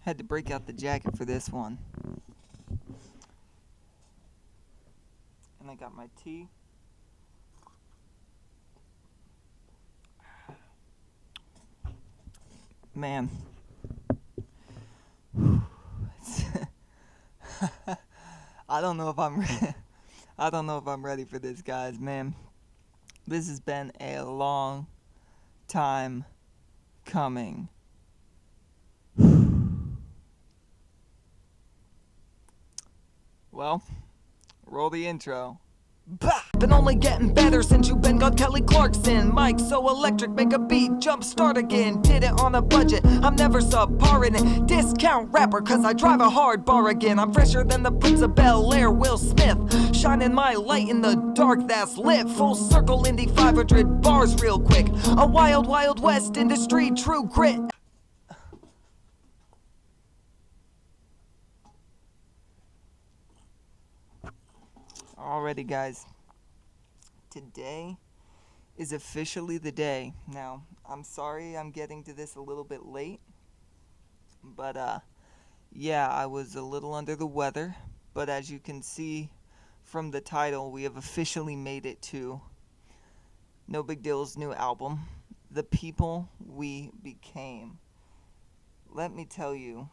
Had to break out the jacket for this one. And I got my tea. Man. I don't know if I'm ready for this, guys, man. This has been a long time coming. Well, roll the intro. Bah! Been only getting better since you been got Kelly Clarkson. Mike so electric, make a beat, jump start again. Did it on a budget, I'm never subpar in it. Discount rapper, cause I drive a hard bar again. I'm fresher than the Prince of Bel-Air, Will Smith. Shining my light in the dark that's lit. Full circle indie 500 bars real quick. A wild, wild west industry, true grit. Alrighty, guys. Today is officially the day. Now, I'm sorry I'm getting to this a little bit late. But, yeah, I was a little under the weather. But as you can see from the title, we have officially made it to nobigdyl's new album, The People We Became. Let me tell you,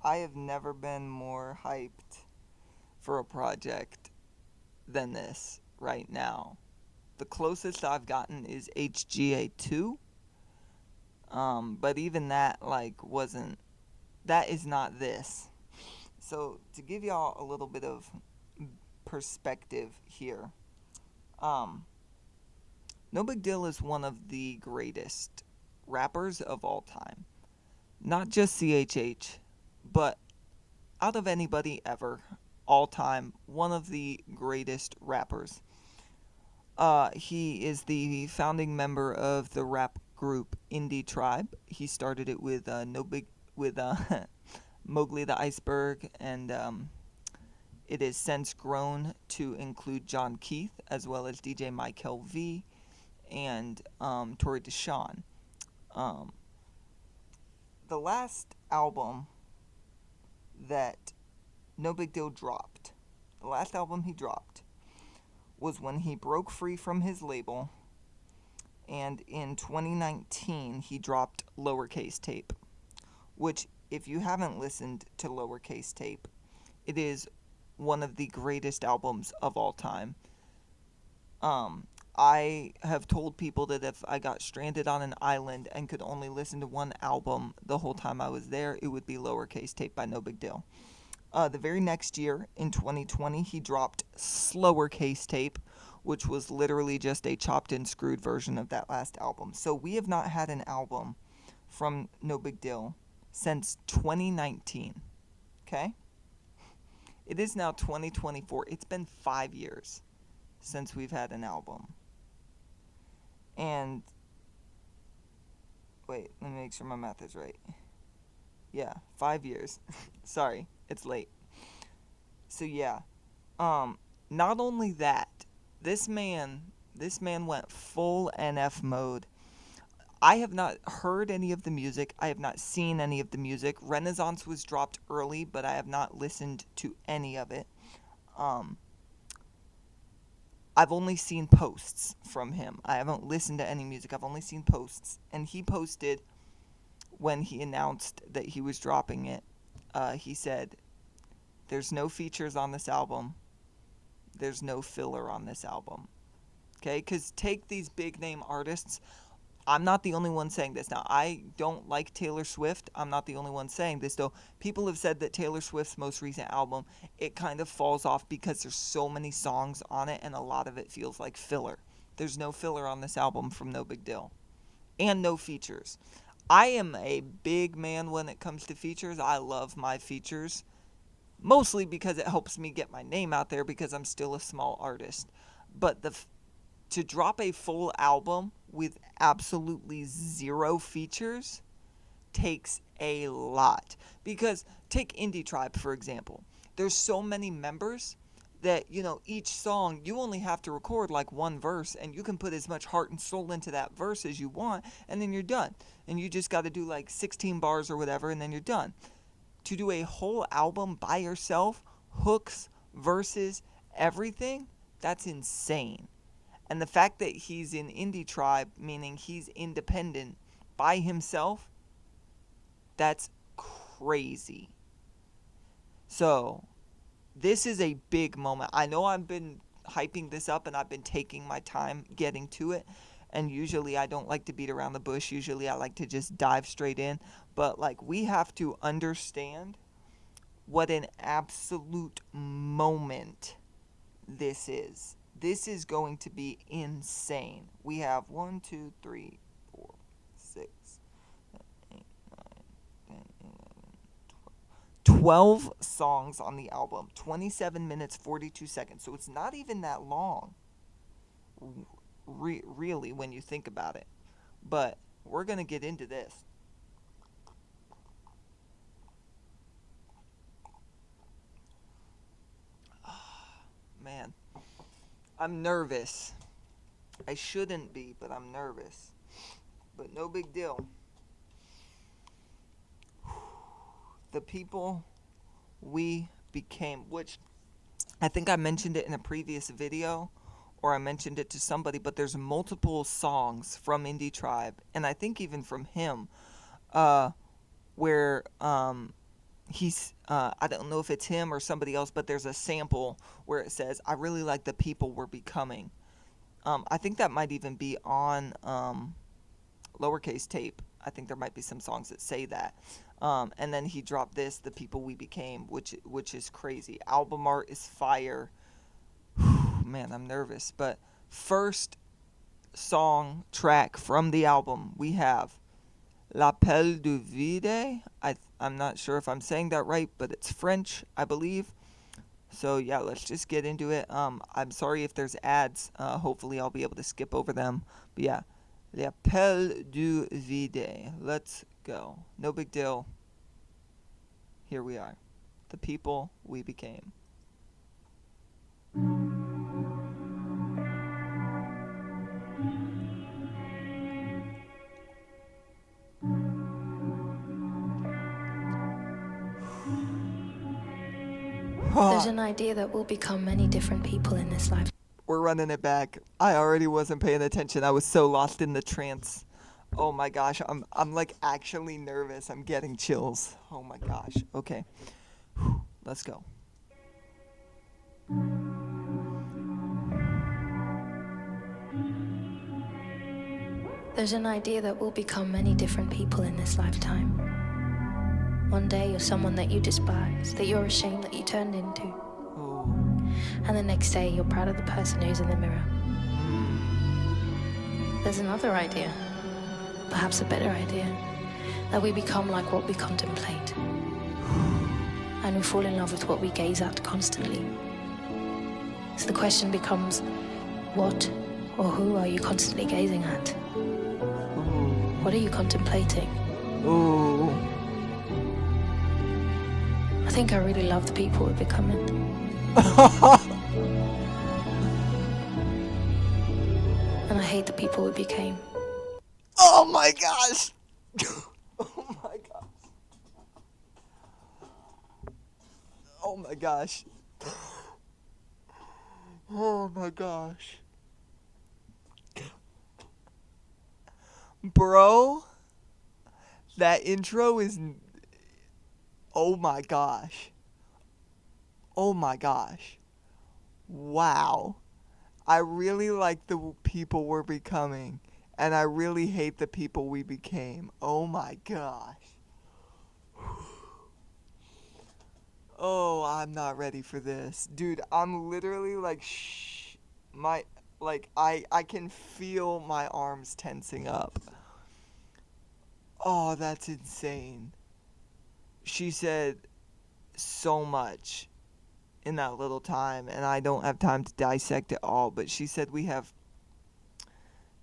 I have never been more hyped for a project than this right now. The closest I've gotten is HGA2. But even that, that is not this. So, to give y'all a little bit of perspective here, nobigdyl is one of the greatest rappers of all time. Not just CHH, but out of anybody ever, all time, one of the greatest rappers. He is the founding member of the rap group Indie Tribe. He started it with Mowgli the Iceberg, and it has since grown to include John Keith, as well as DJ Mike LV, and Tori Deshawn. The last album that nobigdyl dropped, the last album he dropped, was when he broke free from his label, and in 2019 he dropped Lowercase Tape, which, if you haven't listened to Lowercase Tape, it is one of the greatest albums of all time. I have told people that if I got stranded on an island and could only listen to one album the whole time I was there, it would be Lowercase Tape by nobigdyl. The very next year, in 2020, he dropped Slowercase Tape, which was literally just a chopped and screwed version of that last album. So we have not had an album from nobigdyl since 2019. Okay? It is now 2024. It's been 5 years since we've had an album. And wait, let me make sure my math is right. Yeah, 5 years. Sorry, it's late. So yeah, not only that, this man went full NF mode. I have not heard any of the music. I have not seen any of the music. Renaissance was dropped early, but I have not listened to any of it. I've only seen posts from him. I haven't listened to any music. I've only seen posts. And he posted, when he announced that he was dropping it, he said, "There's no features on this album. There's no filler on this album." Okay? Because take these big name artists. I'm not the only one saying this. Now, I don't like Taylor Swift. I'm not the only one saying this, though. People have said that Taylor Swift's most recent album, it kind of falls off because there's so many songs on it, and a lot of it feels like filler. There's no filler on this album from nobigdyl. And no features. I am a big man when it comes to features. I love my features. Mostly because it helps me get my name out there because I'm still a small artist. But to drop a full album with absolutely zero features takes a lot. Because take Indie Tribe, for example. There's so many members, that, each song you only have to record like one verse, and you can put as much heart and soul into that verse as you want, and then you're done. And you just got to do like 16 bars or whatever, and then you're done. To do a whole album by yourself, hooks, verses, everything, that's insane. And the fact that he's in Indie Tribe, meaning he's independent by himself, that's crazy. So, this is a big moment. I know I've been hyping this up and I've been taking my time getting to it. And usually I don't like to beat around the bush. Usually I like to just dive straight in. But like, we have to understand what an absolute moment this is. This is going to be insane. We have 1, 2, 3, 4, 6, 7, 8, 9, 10, 11, 12 songs on the album. 27 minutes, 42 seconds. So it's not even that long, really, when you think about it. But we're going to get into this. Man, I'm nervous. I shouldn't be, but I'm nervous. But no big deal. The people we became, which I think I mentioned it in a previous video, or I mentioned it to somebody, but there's multiple songs from Indie Tribe, and I think even from him, where he's, I don't know if it's him or somebody else, but there's a sample where it says, "I really like the people we're becoming." I think that might even be on Lowercase Tape. I think there might be some songs that say that. And then he dropped this, "The People We Became," which is crazy. Album art is fire. Man, I'm nervous. But first song track from the album, we have "L'appel du vide." I'm not sure if I'm saying that right, but it's French, I believe. So yeah, let's just get into it. I'm sorry if there's ads. Hopefully I'll be able to skip over them. But yeah, "L'appel du vide." Let's go. No big deal. Here we are. The people we became. There's an idea that we'll become many different people in this life. We're running it back. I already wasn't paying attention. I was so lost in the trance. Oh my gosh, I'm like actually nervous. I'm getting chills. Oh my gosh. Okay. Let's go. There's an idea that we'll become many different people in this lifetime. One day you're someone that you despise, that you're ashamed that you turned into. Oh. And the next day you're proud of the person who's in the mirror. There's another idea, perhaps a better idea, that we become like what we contemplate. And we fall in love with what we gaze at constantly. So the question becomes, what or who are you constantly gazing at? Ooh. What are you contemplating? Ooh. I think I really love the people we're becoming. And I hate the people we became. Oh my gosh. Oh my gosh. Oh my gosh. Oh my gosh. Bro, that intro is... Oh my gosh. Oh my gosh. Wow. I really like the people we're becoming, and I really hate the people we became. Oh my gosh. Oh, I'm not ready for this. Dude, I'm literally like, I can feel my arms tensing up. Oh, that's insane. She said so much in that little time, and I don't have time to dissect it all, but she said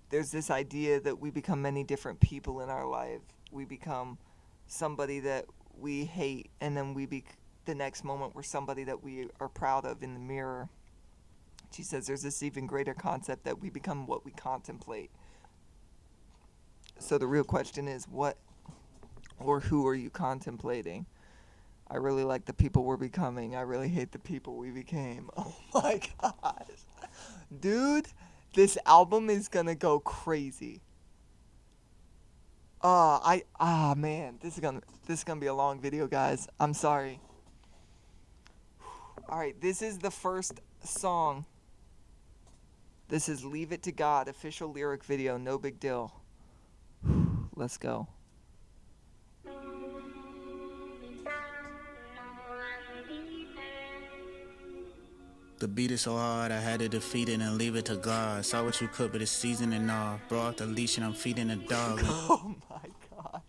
there's this idea that we become many different people in our life. We become somebody that we hate, and then we the next moment we're somebody that we are proud of in the mirror. She says there's this even greater concept that we become what we contemplate. So the real question is, what or who are you contemplating? I really like the people we're becoming. I really hate the people we became. Oh my gosh. Dude, this album is gonna go crazy. Man, this is gonna be a long video, guys. I'm sorry. Alright, this is the first song. This is Leave It to God, official lyric video, No Big Deal. Let's go. The beat is so hard, I had to defeat it and leave it to God. Saw what you could, but it's seasoning all. Brought the leash and I'm feeding a dog. Oh my gosh.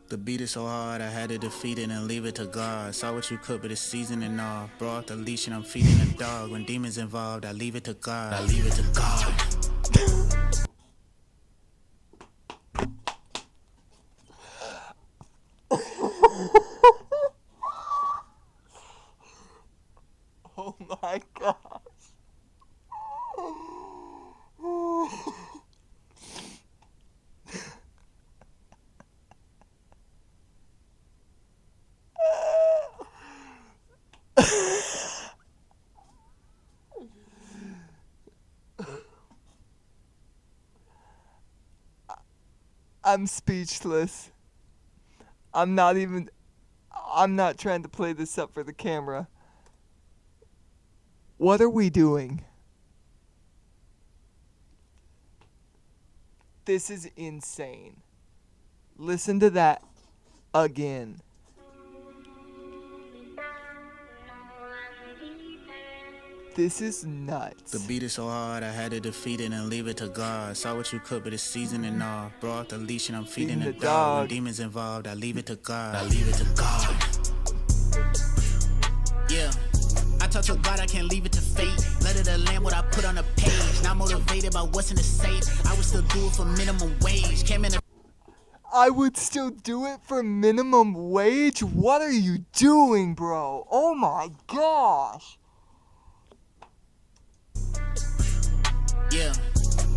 The beat is so hard, I had to defeat it and leave it to God. Saw what you could, but it's seasoning all. Brought the leash and I'm feeding a dog. When demons involved, I leave it to God. I leave it to God. Oh my gosh. I'm speechless. I'm not trying to play this up for the camera. What are we doing? This is insane. Listen to that again. This is nuts. The beat is so hard, I had to defeat it and leave it to God. Saw what you could, but it's seasoning all. Brought the leash and I'm feeding a dog. When demons involved, I leave it to God. I leave it to God. Yeah. I talk to God, I can't leave it to fate. Let it land what I put on a page. Not motivated by what's in the safe. I would still do it for minimum wage. Came in I would still do it for minimum wage? What are you doing, bro? Oh my gosh. Yeah.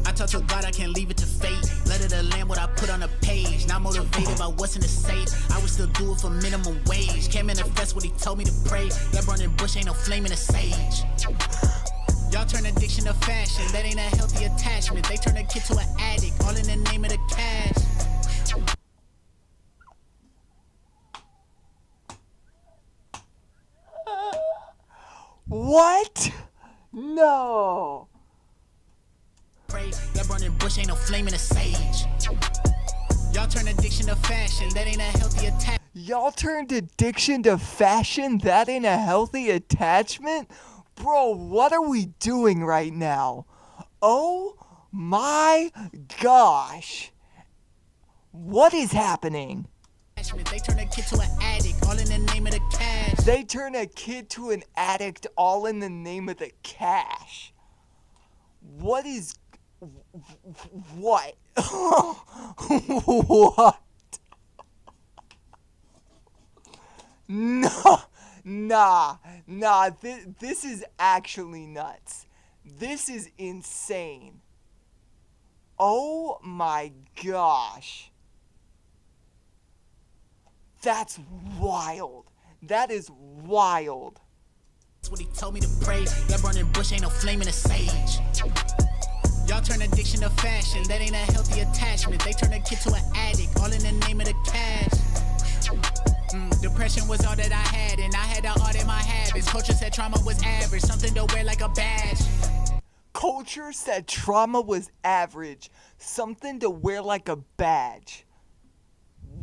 I talk to God, I can't leave it to fate. Let it land what I put on a page. Not motivated by what's in the safe. I would still do it for minimum wage. Can't manifest what he told me to pray. That burning bush ain't no flame in a sage. Y'all turn addiction to fashion. That ain't a healthy attachment. They turn a kid to an addict. All in the name of the cash. What? No. That burning bush ain't no flame in a sage. Y'all turn addiction to fashion. That ain't a healthy attachment. Y'all turned addiction to fashion? That ain't a healthy attachment? Bro, what are we doing right now? Oh my gosh. What is happening? They turn a kid to an addict, all in the name of the cash. They turn a kid to an addict, all in the name of the cash. What is... What? What? Nah. This is actually nuts. This is insane. Oh my gosh. That's wild. That is wild. That's what he told me to pray. That burning bush ain't no flame in a sage. Y'all turn addiction to fashion. That ain't a healthy attachment. They turn a kid to an addict, all in the name of the cash. Depression was all that I had, and I had to audit my habits. Culture said trauma was average, something to wear like a badge. culture said trauma was average, something to wear like a badge.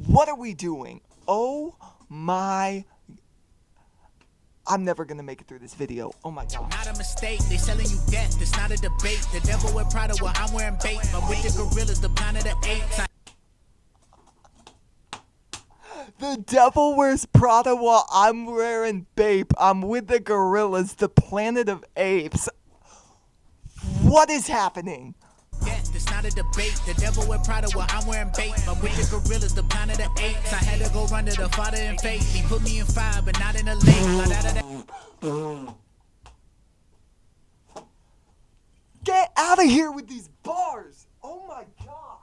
What are we doing? Oh my... I'm never gonna make it through this video. Oh my god. Not a mistake, they selling you death, it's not a debate. The devil wear Prada, well I'm wearing bait. But with the gorillas, the planet of apes. The devil wears Prada while I'm wearing Bape. I'm with the gorillas, the planet of apes. What is happening? Death, it's not a debate. The devil wear Prada, well I'm wearing bait. But with the gorillas, the planet of apes. I had to go run to the Father in faith. He put me in fire, but not in a lake. Get out of here with these bars! Oh my gosh!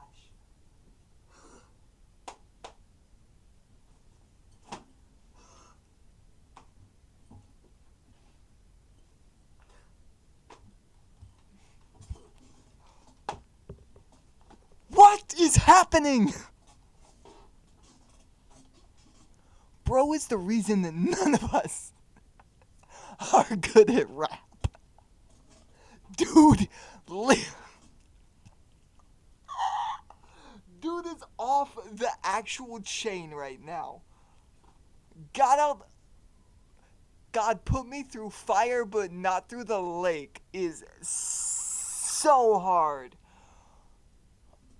What is happening? Bro is the reason that none of us are good at rap. Dude, dude is off the actual chain right now. God put me through fire but not through the lake is so hard.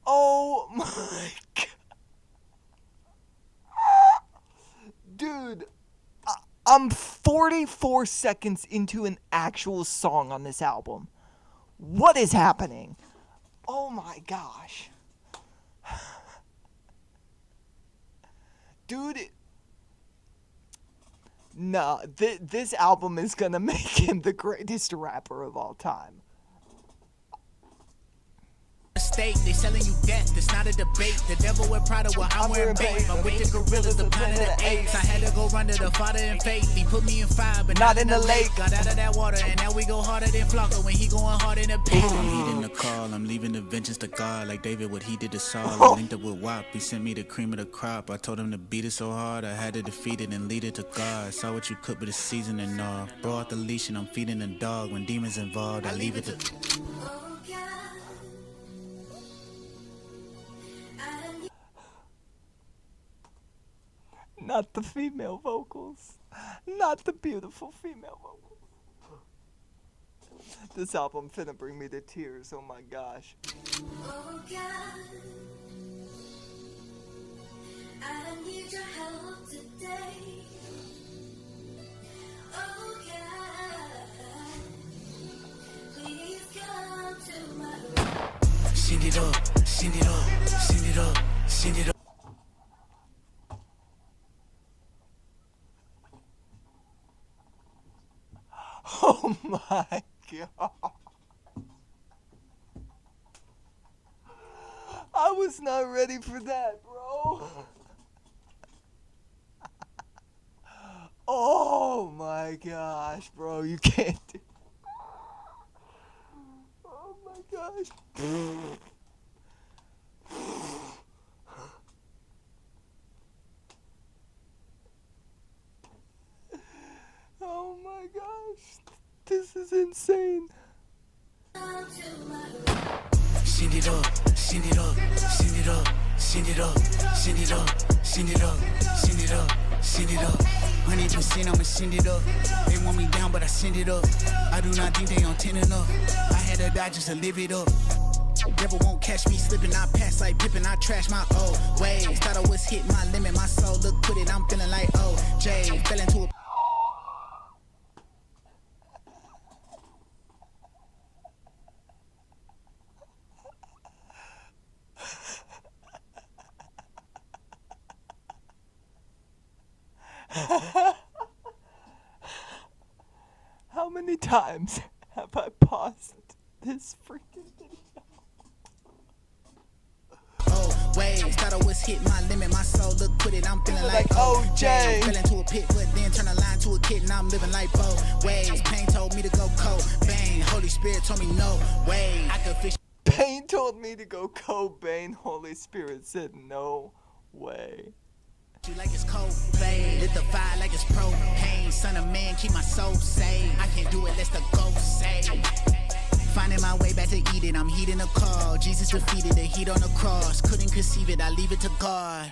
Oh my god. Dude, I'm 44 seconds into an actual song on this album. What is happening? Oh my gosh. Dude, nah, this album is gonna make him the greatest rapper of all time. They selling you death, it's not a debate. The devil wear Prada, well I'm wearing bait. But with the gorillas, the planet of apes. I had to go run to the Father in faith. He put me in fire, but not in the lake. Got out of that water, and now we go harder than Flocka when he going hard in the paint. I'm leading the call, I'm leaving the vengeance to God. Like David, what he did to Saul. I linked up with WAP, he sent me the cream of the crop. I told him to beat it so hard, I had to defeat it and lead it to God. Saw what you cooked with the seasoning all. Brought out the leash and I'm feeding the dog. When demons involved, I leave it to... Not the female vocals. Not the beautiful female vocals. This album finna bring me to tears, oh my gosh. Oh God, I need your help today. Oh God, please come to my room. Send it up, send it up, send it up, send it up. Oh my god. I was not ready for that, bro. Oh my gosh, bro. You can't do... Oh my gosh. Oh my gosh. This is insane. Send it up, send it up, send it up, send it up, send it up, send it up, send it up, send it up. 100% I'ma send it up. They want me down, but I send it up. I do not think they on 10 enough. I had to die just to live it up. Devil won't catch me slipping, I pass like Pippin, I trash my old ways. Thought I was hitting my limit, my soul look put it, I'm feeling like OJ. Fell into a... How many times have I paused this freaking video? Oh, ways, thought I was hitting my limit, my soul look put it, I'm feeling like OJ. Fell into a pit, but then turn a line to a kid, and I'm living like Bo. Ways, pain told me to go cold, bang, Holy Spirit told me no way. I could fish. Pain told me to go Cobain. Holy Spirit said no way. You like it's cold, babe. Lit the fire like it's propane. Son of man, keep my soul safe. I can't do it, let's the ghost say. Finding my way back to Eden, I'm heeding a call. Jesus defeated the heat on the cross. Couldn't conceive it, I leave it to God.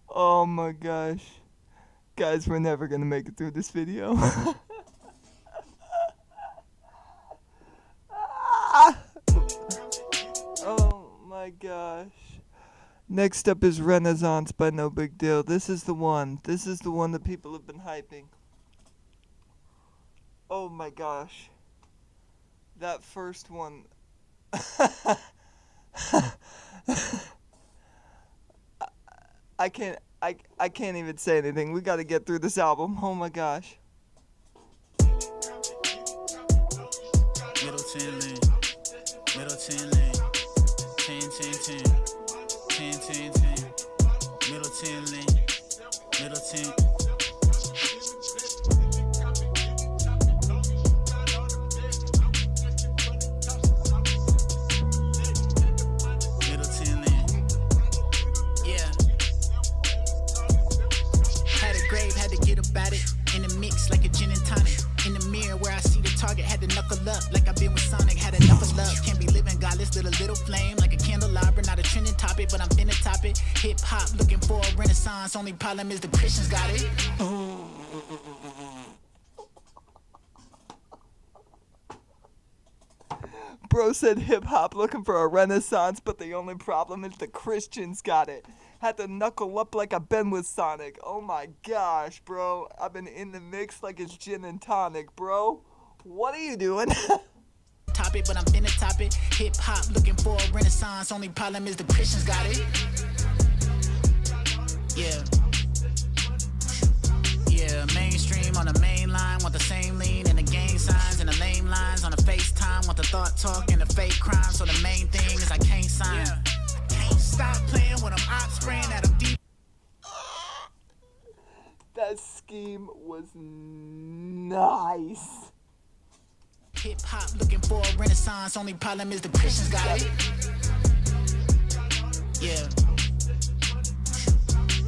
Oh my gosh. Guys, we're never gonna make it through this video. Oh my gosh. Next up is Renaissance by No Big Deal. This is the one. This is the one that people have been hyping. Oh my gosh. That first one. I can't even say anything. We gotta get through this album. Oh my gosh. Middleton Lane, Middleton Lane, 10, 10, 10, 10, 10, 10, Middleton Lane, Middleton. Middleton Lane, yeah. Had a grave, had to get about it. In the mix like a gin and tonic. In the mirror where I see the target, had to knuckle up like I've been with Sonic, had enough of love. Can't be living godless, little flame like a candelabra, not a trending topic, but I'm finna top it. Hip hop looking for a renaissance, only problem is the Christians got it. Bro said hip hop looking for a renaissance, but the only problem is the Christians got it. Had to knuckle up like I've been with Sonic. Oh my gosh, bro. I've been in the mix like it's gin and tonic, bro. What are you doing? Topic, but I'm finna top it. Hip hop looking for a renaissance, only problem is the Christians got it. Yeah. Yeah, mainstream on the main line, want the same lean and the gang signs and the lame lines on the FaceTime, want the thought talk and the fake crime. So the main thing is I can't sign. Yeah. Can't stop playing when I'm ops spraying at them deep. That scheme was nice. Hip hop looking for a renaissance, only problem is the Christians got it. Yeah.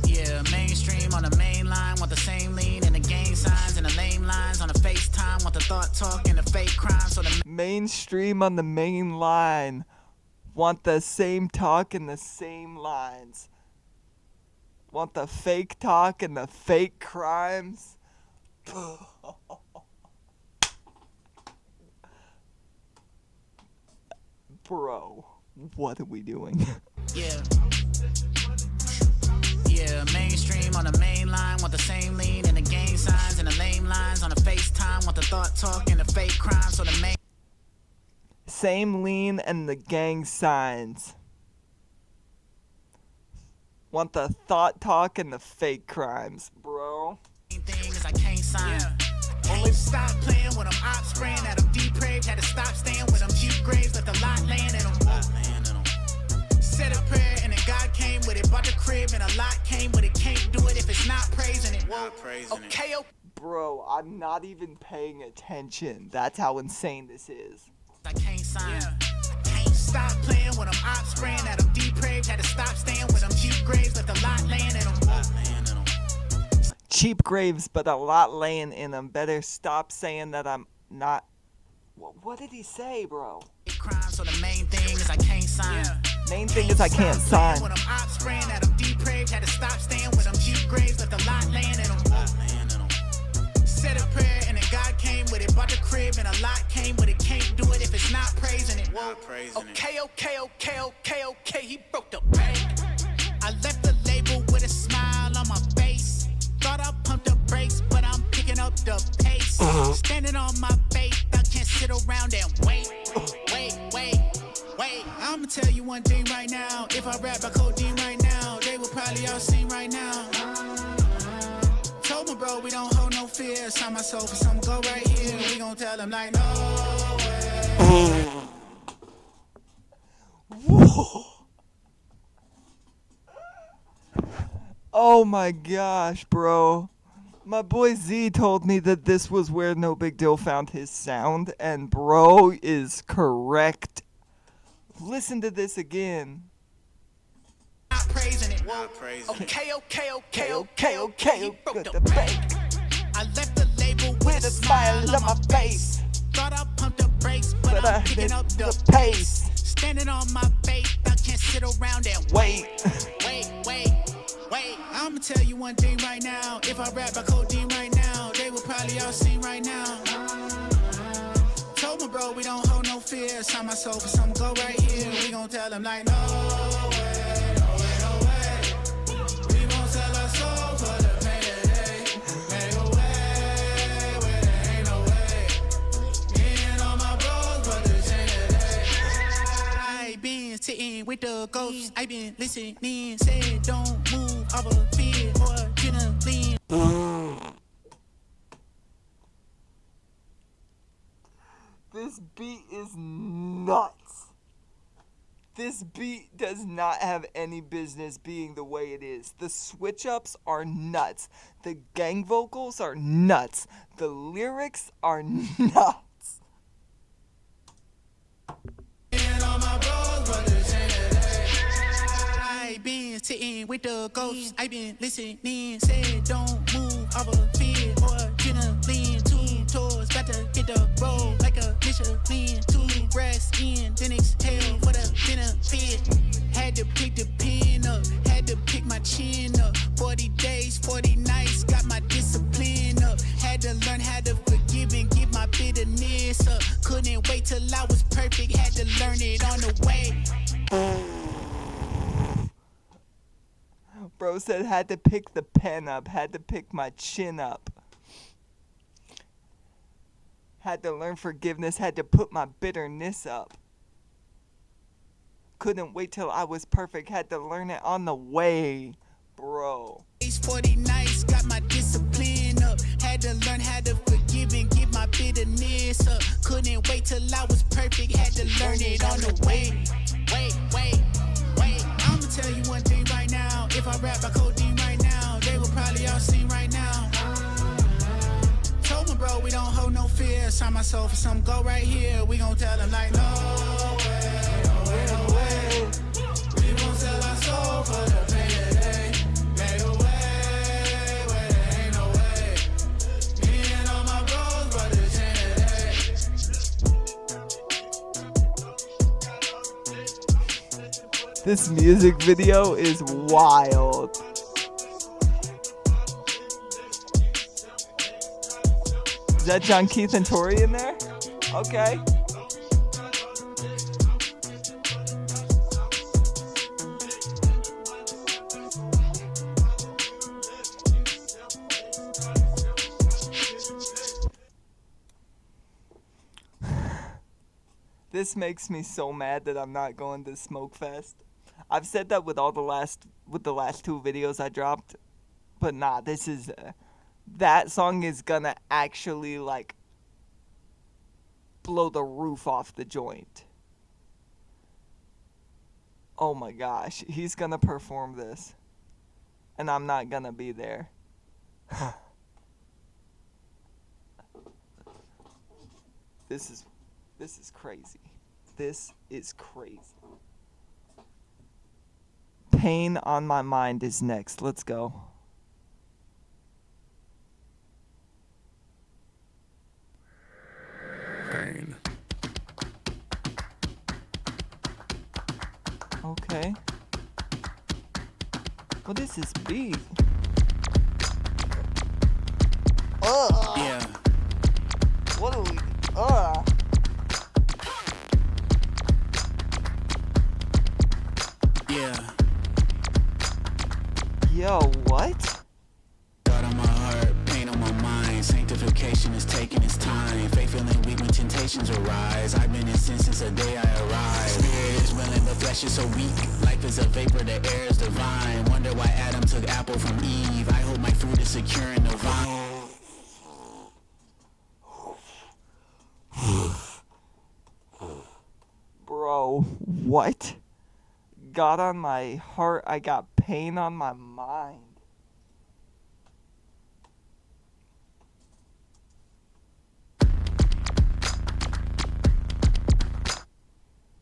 Yeah, mainstream on the main line, want the same lean and the gang signs and the lame lines on the FaceTime, want the thought talk and the fake crime. So the mainstream on the main line, want the same talk and the same lines. Want the fake talk and the fake crimes. Bro, what are we doing? Yeah. Yeah, mainstream on the main line, want the same lean and the gang signs and the lame lines on the FaceTime, want the thought talk and the fake crime. So the main same lean and the gang signs. Want the thought talk and the fake crimes, bro. thing is I can't sign. Can't stop playing when I'm ops spraying at them depraved. Had to stop staying with them cheap graves, let the lot land in them. Said a prayer and then God came with it. Bought the crib and a lot came with it. Can't do it if it's not praising it. Okay, okay. Bro, I'm not even paying attention. That's how insane this is. I can't sign. Can't stop playing when I'm ops spraying at them depraved. Had to stop staying with them cheap graves, let the lot land in them. Cheap graves, but a lot laying in them. Better stop saying that I'm not. What did he say, bro? So the main thing is I can't sign. Main thing is I can't sign. When I'm ops spraying at them depraved, had to stop staying with them cheap graves, let the lot land in them. Said a prayer and then God came with it. Bought the crib and a lot came with it. Can't do it if it's not praising it. Okay, okay, okay, okay, okay. He broke the bank. I left the label with a smile on my face. Thought I pumped the brakes, but I'm picking up the pace. Standing on my faith, I can't sit around and wait. I'ma tell you one thing right now. If I rap about codeine right now, they will probably all sing right now. Told my bro we don't hold no fear. Sign my soul for some go right here. We gon' tell them like no way. Oh my gosh, bro. My boy Z told me that this was where No Big Deal found his sound, and bro is correct. Listen to this again. Not praising it. Okay, okay, okay, okay, okay. He broke the bank. I left the label with a smile on my face. Thought I pumped the brakes, but I'm picking up the pace. Standing on my faith, I can't sit around and Wait. Wait. I'ma tell you one thing right now. If I rap about codeine right now, they would probably all sing right now. Told my bro we don't hold no fear. Sign my soul for some go right here. We gon' tell them like no way, no way, no way. We won't sell our soul for the pain today. Make a way where there ain't no way. Me and all my bros, but the change today. I been sitting with the ghosts. I been listening, said don't move off of fear or adrenaline. This beat is nuts. This beat does not have any business being the way it is. The switch ups are nuts. The gang vocals are nuts. The lyrics are nuts. I been sitting with the ghosts. I been listening, said don't move off of fear or adrenaline. 2 tours, got to hit the road like a Michelin. 2 breaths in, then exhale for the benefit. Had to pick the pen up, had to pick my chin up. 40 days, 40 nights, got my discipline up. Had to learn how to forgive and give my bitterness up. Couldn't wait till I was perfect, had to learn it on the way. Bro said had to pick the pen up, had to pick my chin up. Had to learn forgiveness, had to put my bitterness up. Couldn't wait till I was perfect, had to learn it on the way, bro. 40 nights, got my discipline up. Had to learn how to forgive and give my bitterness up. Couldn't wait till I was perfect, had to learn it on the way. Wait. I'ma tell you one thing right now. If I rap about codeine right now, they will probably all sing right now. Told my bro we don't hold no fear. Sign my soul for some go right here. We gon' tell them like no way, no way, no way. We won't sell our soul for the pain today. Make a way where there ain't no way. Me and all my bros, but the change today. This music video is wild. Is that John Keith and Tori in there? Okay. This makes me so mad that I'm not going to Smoke Fest. I've said that with the last 2 videos I dropped, but nah, this is that song is gonna actually like blow the roof off the joint. Oh my gosh, he's gonna perform this, and I'm not gonna be there. This is crazy. This is crazy. Pain on My Mind is next. Let's go. Pain. Okay. What is this beat? Yeah. What are we? Yeah. Yo, what? God on my heart, pain on my mind. Sanctification is taking its time. Faith feeling weak when temptations arise. I've been in sin since the day I arrived. Spirit is willing, but flesh is so weak. Life is a vapor, the air is divine. Wonder why Adam took apple from Eve. I hope my fruit is secure in the vine. Bro, what? God on my heart, I got pain on my mind.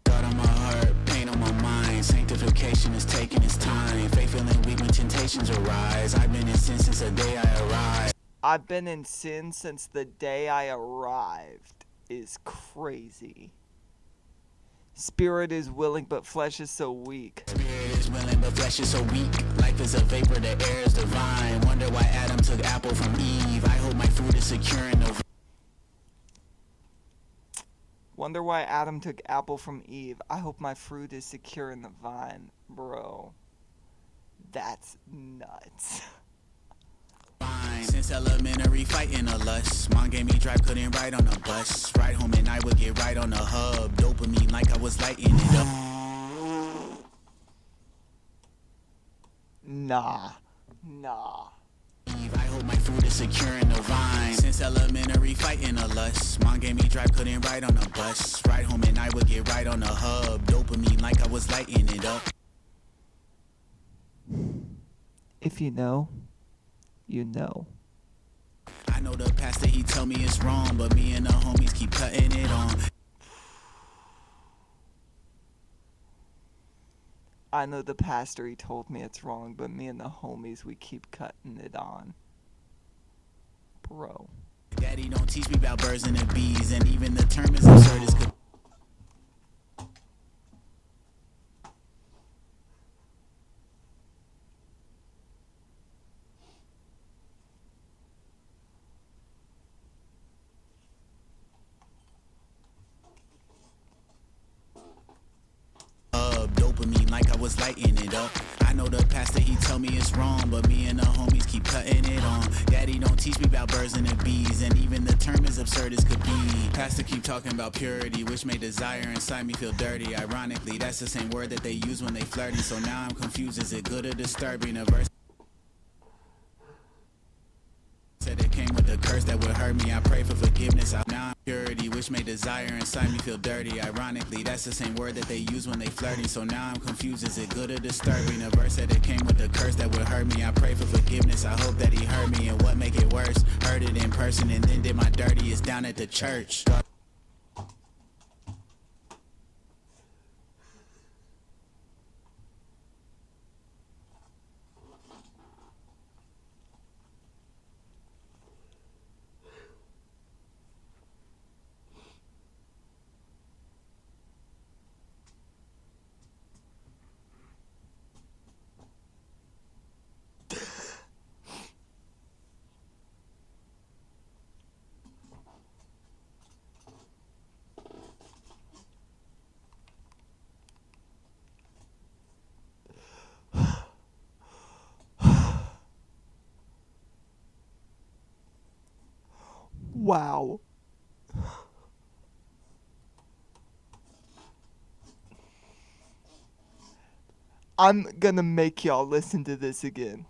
God on my heart, pain on my mind. Sanctification is taking its time. Faith feeling weak when temptations arise. I've been in sin since the day I arrived. I've been in sin since the day I arrived is crazy. Spirit is willing, but flesh is so weak. Spirit is willing, but flesh is so weak. Life is a vapor, the air is divine. Wonder why Adam took apple from Eve. I hope my food is secure in the. Wonder why Adam took apple from Eve. I hope my fruit is secure in the vine. Bro. That's nuts. Since elementary, fighting a lust. Mom gave me drive, couldn't ride on a bus. Ride home and I would get right on the hub. Dopamine like I was lighting it up. Nah. I hope my food is secure in the vine. Since elementary, fighting a lust. Mom gave me drive, couldn't ride on a bus. Ride home and I would get right on the hub. Dopamine like I was lighting it up. If you know, you know. I know the pastor, he tell me it's wrong, but me and the homies keep cutting it on. I know the pastor, he told me it's wrong, but me and the homies, we keep cutting it on. Bro. Daddy don't teach me about birds and the bees, and even the term is absurd as could. Dopamine like I was lighting it up. I know the pastor, he tell me it's wrong, but me and the homies keep cutting it on. Daddy don't teach me about birds and the bees, and even the term is absurd as could be. Pastor keep talking about purity, which may desire inside me feel dirty. Ironically, that's the same word that they use when they flirting, so now I'm confused, is it good or disturbing? A verse said it came with a curse that would hurt me. I pray for forgiveness. Now I'm purity, which may desire inside me feel dirty. Ironically, that's the same word that they use when they flirting. So now I'm confused. Is it good or disturbing? A verse said it came with a curse that would hurt me. I pray for forgiveness. I hope that he heard me. And what make it worse? Heard it in person and then did my dirtiest down at the church. Wow. I'm gonna make y'all listen to this again.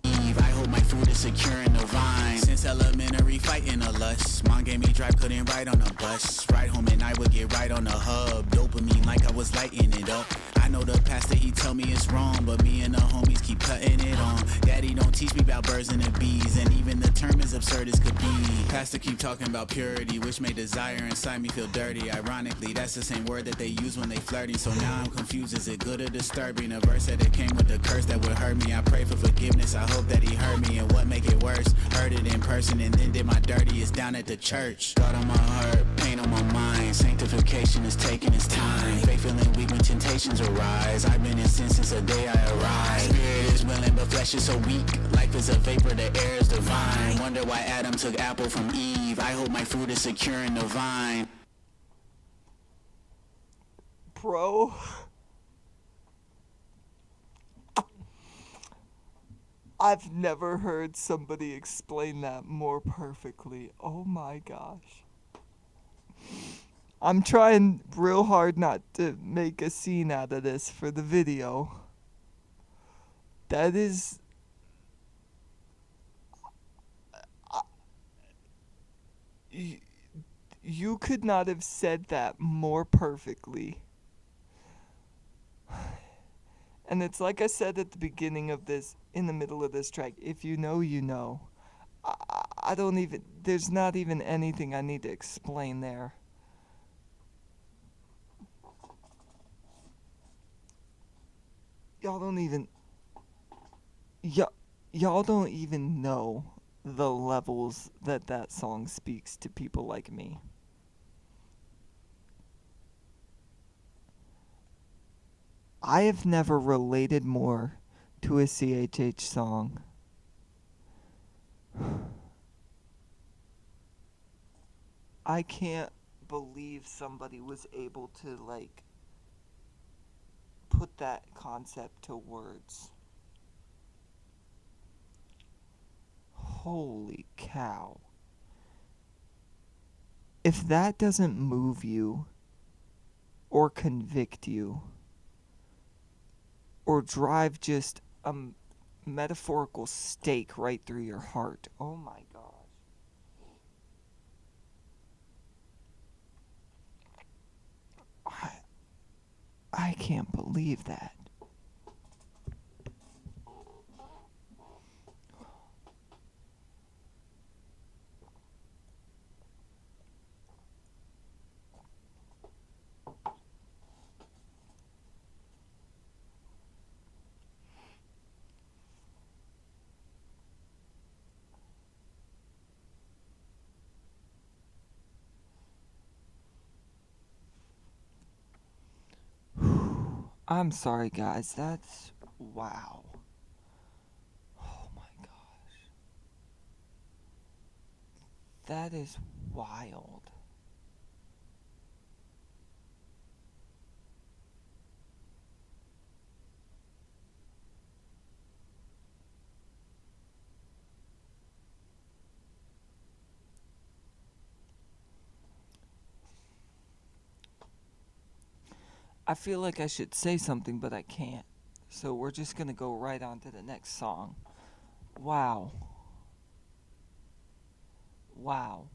I hope my food is secure in the vine. Since elementary, fighting a lust. Mom gave me drive, couldn't ride on a bus. Ride home and I would get right on the hub. Dopamine like I was lighting it up. I know the pastor, he tell me it's wrong, but me and the homies keep cutting it on. Daddy don't teach me about birds and the bees, and even the term is absurd as could be. Pastor keep talking about purity, which may desire inside me feel dirty. Ironically, that's the same word that they use when they flirting, so now I'm confused. Is it good or disturbing? A verse said it came with a curse that would hurt me. I pray for forgiveness. I hope that he heard me, and what make it worse? Heard it in person and then did my dirtiest down at the church. God on my heart, pain on my mind. Sanctification is taking its time. Faith feeling weak when temptations arise. I've been in sin since the day I arrived. Spirit is willing, but flesh is so weak. Life is a vapor, the air is divine. Wonder why Adam took apple from Eve. I hope my fruit is secure in the vine. Bro. I've never heard somebody explain that more perfectly. Oh my gosh. I'm trying real hard not to make a scene out of this for the video. That is... You could not have said that more perfectly. And it's like I said at the beginning of this, in the middle of this track, if you know, you know. I don't even, there's not even anything I need to explain there. Y'all don't even, Y'all don't even know the levels that song speaks to people like me. I have never related more to a CHH song. I can't believe somebody was able to, like, put that concept to words. Holy cow. If that doesn't move you, or convict you, or drive just a metaphorical stake right through your heart, oh my gosh. I can't believe that. I'm sorry, guys. That's wow. Oh my gosh. That is wild. I feel like I should say something, but I can't. So we're just gonna go right on to the next song. Wow. Wow.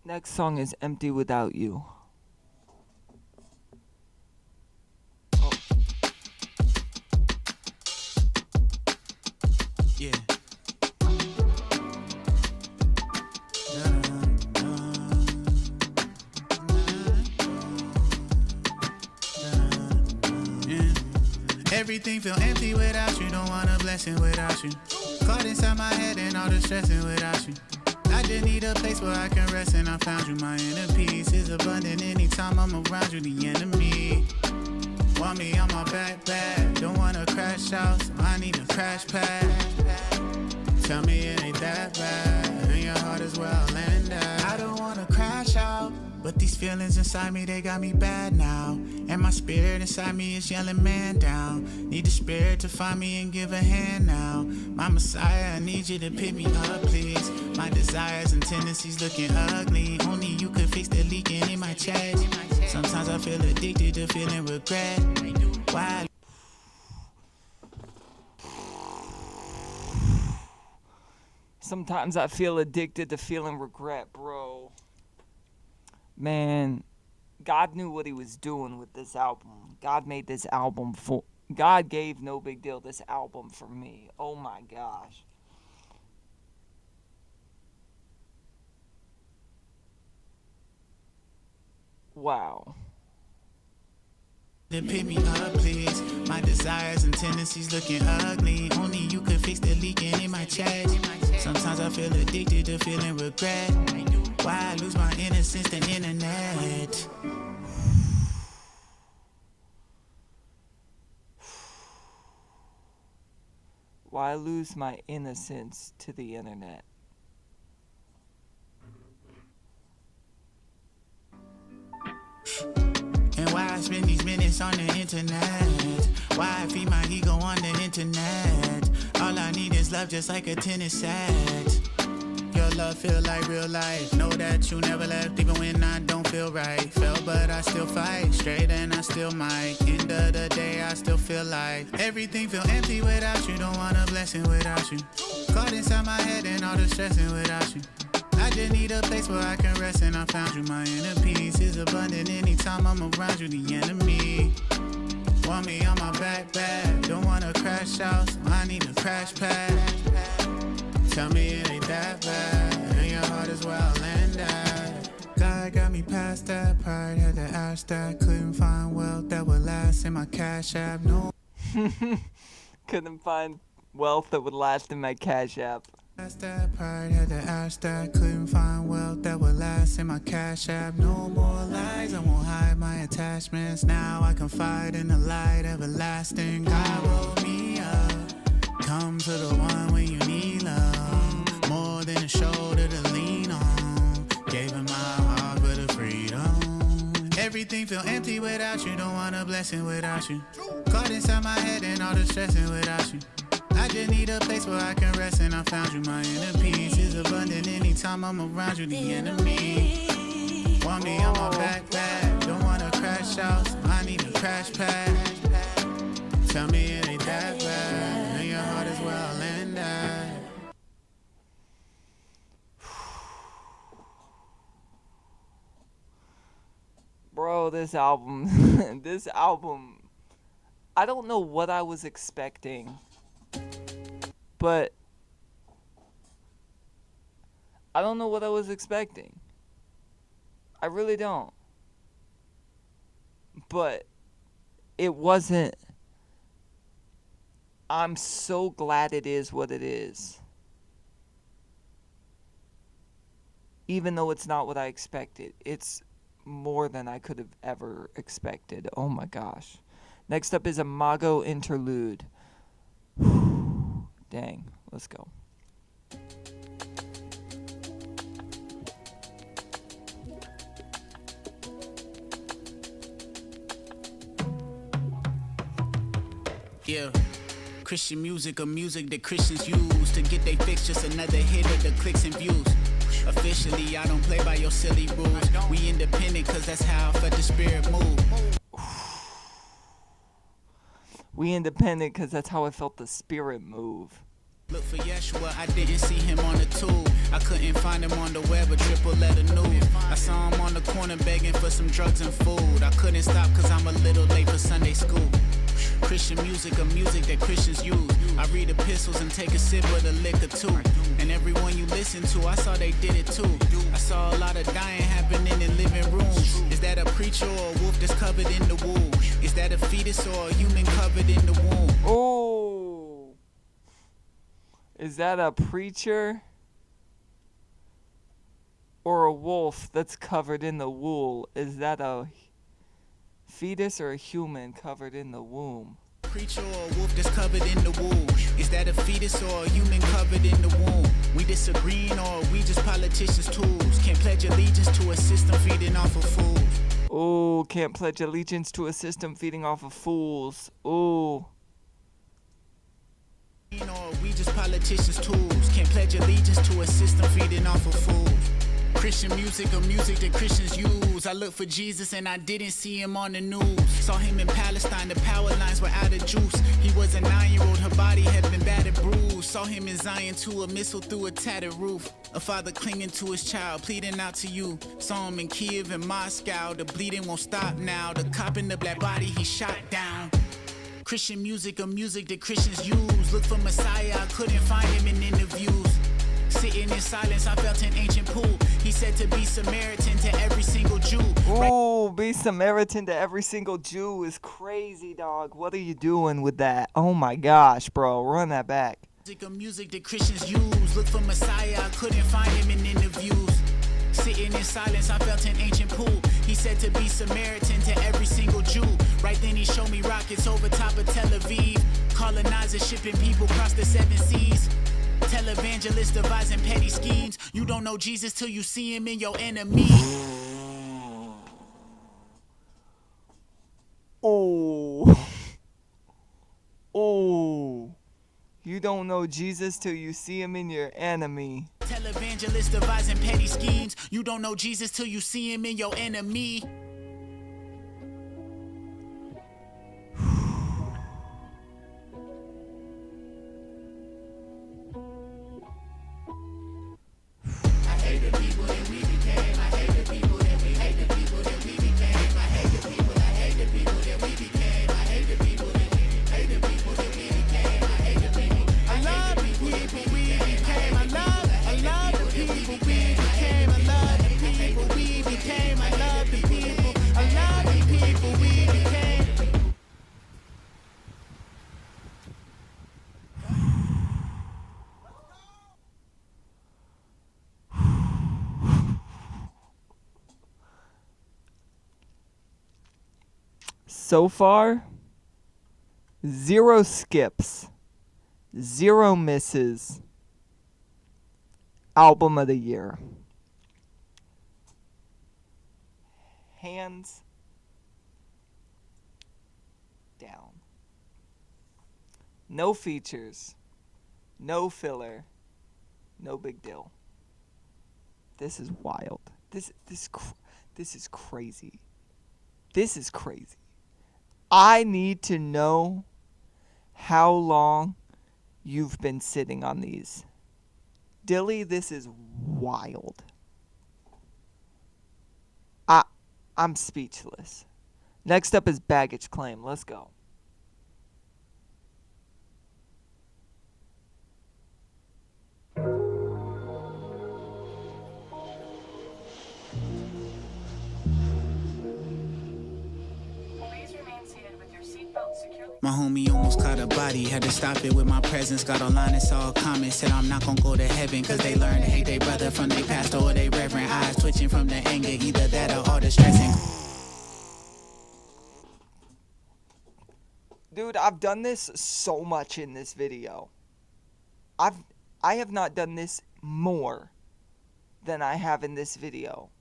Next song is Empty Without You. Yeah. Everything feel empty without you. Don't want a blessing without you. Caught inside my head and all the stressing without you. I just need a place where I can rest, and I found you. My inner peace is abundant anytime I'm around you. The enemy want me on my back. Don't wanna crash out, so I need a crash pad. Tell me it ain't that bad, and your heart is where I'll land at. I don't wanna crash out, but these feelings inside me, they got me bad now. And my spirit inside me is yelling man down. Need the spirit to find me and give a hand now. My Messiah, I need you to pick me up, please. My desires and tendencies looking ugly. Only you could fix the leaking in my chest. Sometimes I feel addicted to feeling regret. Why? Sometimes I feel addicted to feeling regret, bro. Man, God knew what he was doing with this album. God made this album for... God gave No Big Deal this album for me. Oh my gosh. Wow. To pick me up, please. My desires and tendencies looking ugly. Only you could fix the leaking in my chest. Sometimes I feel addicted to feeling regret. Why I lose my innocence to the internet? Why lose my innocence to the internet? And why I spend these minutes on the internet? Why I feed my ego on the internet? All I need is love, just like a tennis set. Your love feel like real life. Know that you never left, even when I don't feel right. Fell, but I still fight. Straight and I still might. End of the day, I still feel like everything feel empty without you. Don't want a blessing without you. Caught inside my head and all the stressing without you. I just need a place where I can rest, and I found you. My inner peace is abundant anytime I'm around you. The enemy want me on my back. Don't wanna crash out, so I need a crash pad. Tell me it ain't that bad, and your heart is where I'll land at. God got me past that. Pride had to ask that. Couldn't find wealth that would last in my cash app. No. Couldn't find wealth that would last in my Cash App. Past that. Pride had to ask that. Couldn't find wealth that would last in my cash app. No more lies. I won't hide my attachments. Now I confide in the light everlasting. God woke me up. Come to the one when you need love. More than a shoulder to lean on. Gave him my heart for the freedom. Everything feel empty without you. Don't want a blessing without you. Caught inside my head and all the stressing without you. I just need a place where I can rest and I found you. My inner peace is abundant anytime I'm around you. The enemy want me on my backpack. Don't wanna crash out, so I need a crash pad. Tell me it ain't that bad. And your heart is where I'll land at. Bro, this album, I don't know what I was expecting, but I don't know what I was expecting. I really don't. But it wasn't. I'm so glad it is what it is. Even though it's not what I expected. It's more than I could have ever expected. Oh my gosh. Next up is a Mago interlude. Dang. Let's go. Yeah. Christian music or music that Christians use to get they fix, just another hit of the clicks and views. Officially, I don't play by your silly rules. We independent cause that's how I felt the spirit move. We independent cause that's how I felt the spirit move. Look for Yeshua, I didn't see him on the tube. I couldn't find him on the web, a triple letter news. I saw him on the corner begging for some drugs and food. I couldn't stop cause I'm a little late for Sunday school. Christian music or music that Christians use. I read epistles and take a sip of the liquor too. And everyone you listen to, I saw they did it too. I saw a lot of dying happening in living rooms. Is that a preacher or a wolf that's covered in the wool? Is that a fetus or a human covered in the womb? Oh, is that a preacher or a wolf that's covered in the wool? Is that a fetus or a human covered in the womb? Preacher or a wolf that's covered in the wool? Is that a fetus or a human covered in the womb? We disagreeing or we just politicians' tools? Can't pledge allegiance to a system feeding off of fools. Oh, can't pledge allegiance to a system feeding off of fools. Oh. Or we just politicians' tools? Can't pledge allegiance to a system feeding off of fools. Christian music or music that Christians use. I looked for Jesus and I didn't see him on the news. Saw him in Palestine, the power lines were out of juice. He was a 9-year-old, her body had been battered, bruised. Saw him in Zion too, a missile through a tattered roof. A father clinging to his child, pleading out to you. Saw him in Kiev and Moscow, the bleeding won't stop now. The cop in the black body he shot down. Christian music or music that Christians use. Look for Messiah, I couldn't find him in interviews. Sitting in silence, I felt an ancient pool. He said to be Samaritan to every single Jew. Oh, be Samaritan to every single Jew is crazy, dog. What are you doing with that? Oh my gosh, bro. Run that back. Music or music that Christians use. Look for Messiah, I couldn't find him in interviews. Sitting in silence, I felt an ancient pool. He said to be Samaritan to every single Jew. Right then he showed me rockets over top of Tel Aviv. Colonizers shipping people across the 7 seas. Televangelists devising petty schemes. You don't know Jesus till you see him in your enemy. Oh. Oh. You don't know Jesus till you see him in your enemy. Televangelists devising petty schemes. You don't know Jesus till you see him in your enemy. We So far, 0 skips, 0 misses. Album of the year. Hands down. No features, no filler, no big deal. This is wild. This is crazy. This is crazy. I need to know how long you've been sitting on these. Dilly, this is wild. I'm speechless. Next up is Baggage Claim. Let's go. My homie almost caught a body, had to stop it with my presence. Got online and saw a comment, said I'm not gonna go to heaven, cause they learned to hate their brother from their pastor or their reverend. Eyes twitching from the anger, either that or all the stressing. Dude, I've done this so much in this video. I have not done this more than I have in this video.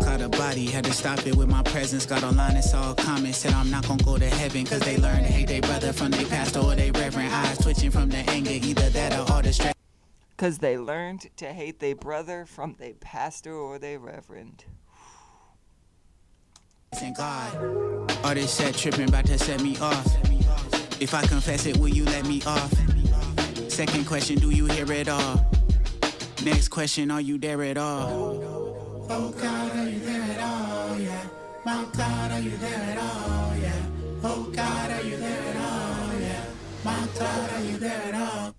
Caught a body, had to stop it with my presence. Got online and saw a comment, said I'm not gonna go to heaven, cause they learned to hate their brother from their pastor or their reverend. Eyes twitching from the anger, either that or all the stress. Cause they learned to hate their brother from their pastor or their reverend. And God, all this set tripping about to set me off. If I confess it, will you let me off? Second question, do you hear it all? Next question, are you there at all? Oh God, are you there at all? Yeah. My God, are you there at all? Yeah. Oh God, are you there at all? Yeah. My God, are you there at all?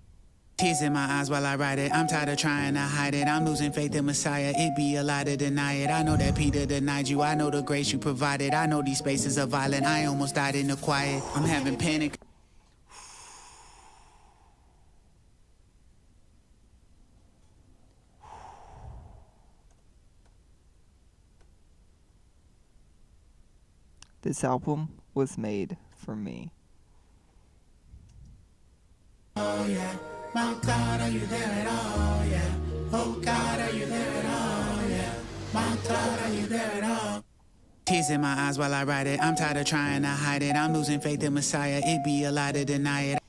Tears in my eyes while I write it. I'm tired of trying to hide it. I'm losing faith in Messiah. It'd be a lie to deny it. I know that Peter denied you. I know the grace you provided. I know these spaces are violent. I almost died in the quiet. I'm having panic. This album was made for me. Oh yeah, my God, are you there at all? Yeah. Oh God, are you there at all? Yeah. My God, are you there at all? Tears in my eyes while I write it. I'm tired of trying to hide it. I'm losing faith in Messiah. It'd be a lie to deny it.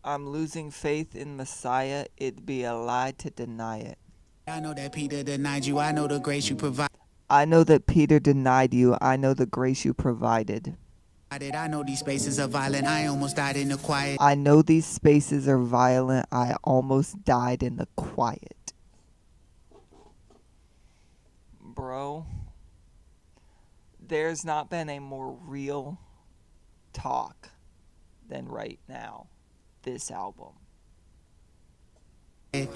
I'm losing faith in Messiah. It'd be a lie to deny it. I know that Peter denied you. I know the grace you provide. I know that Peter denied you. I know the grace you provided. I know these spaces are violent. I almost died in the quiet. I know these spaces are violent. I almost died in the quiet. Bro, there's not been a more real talk than right now. This album.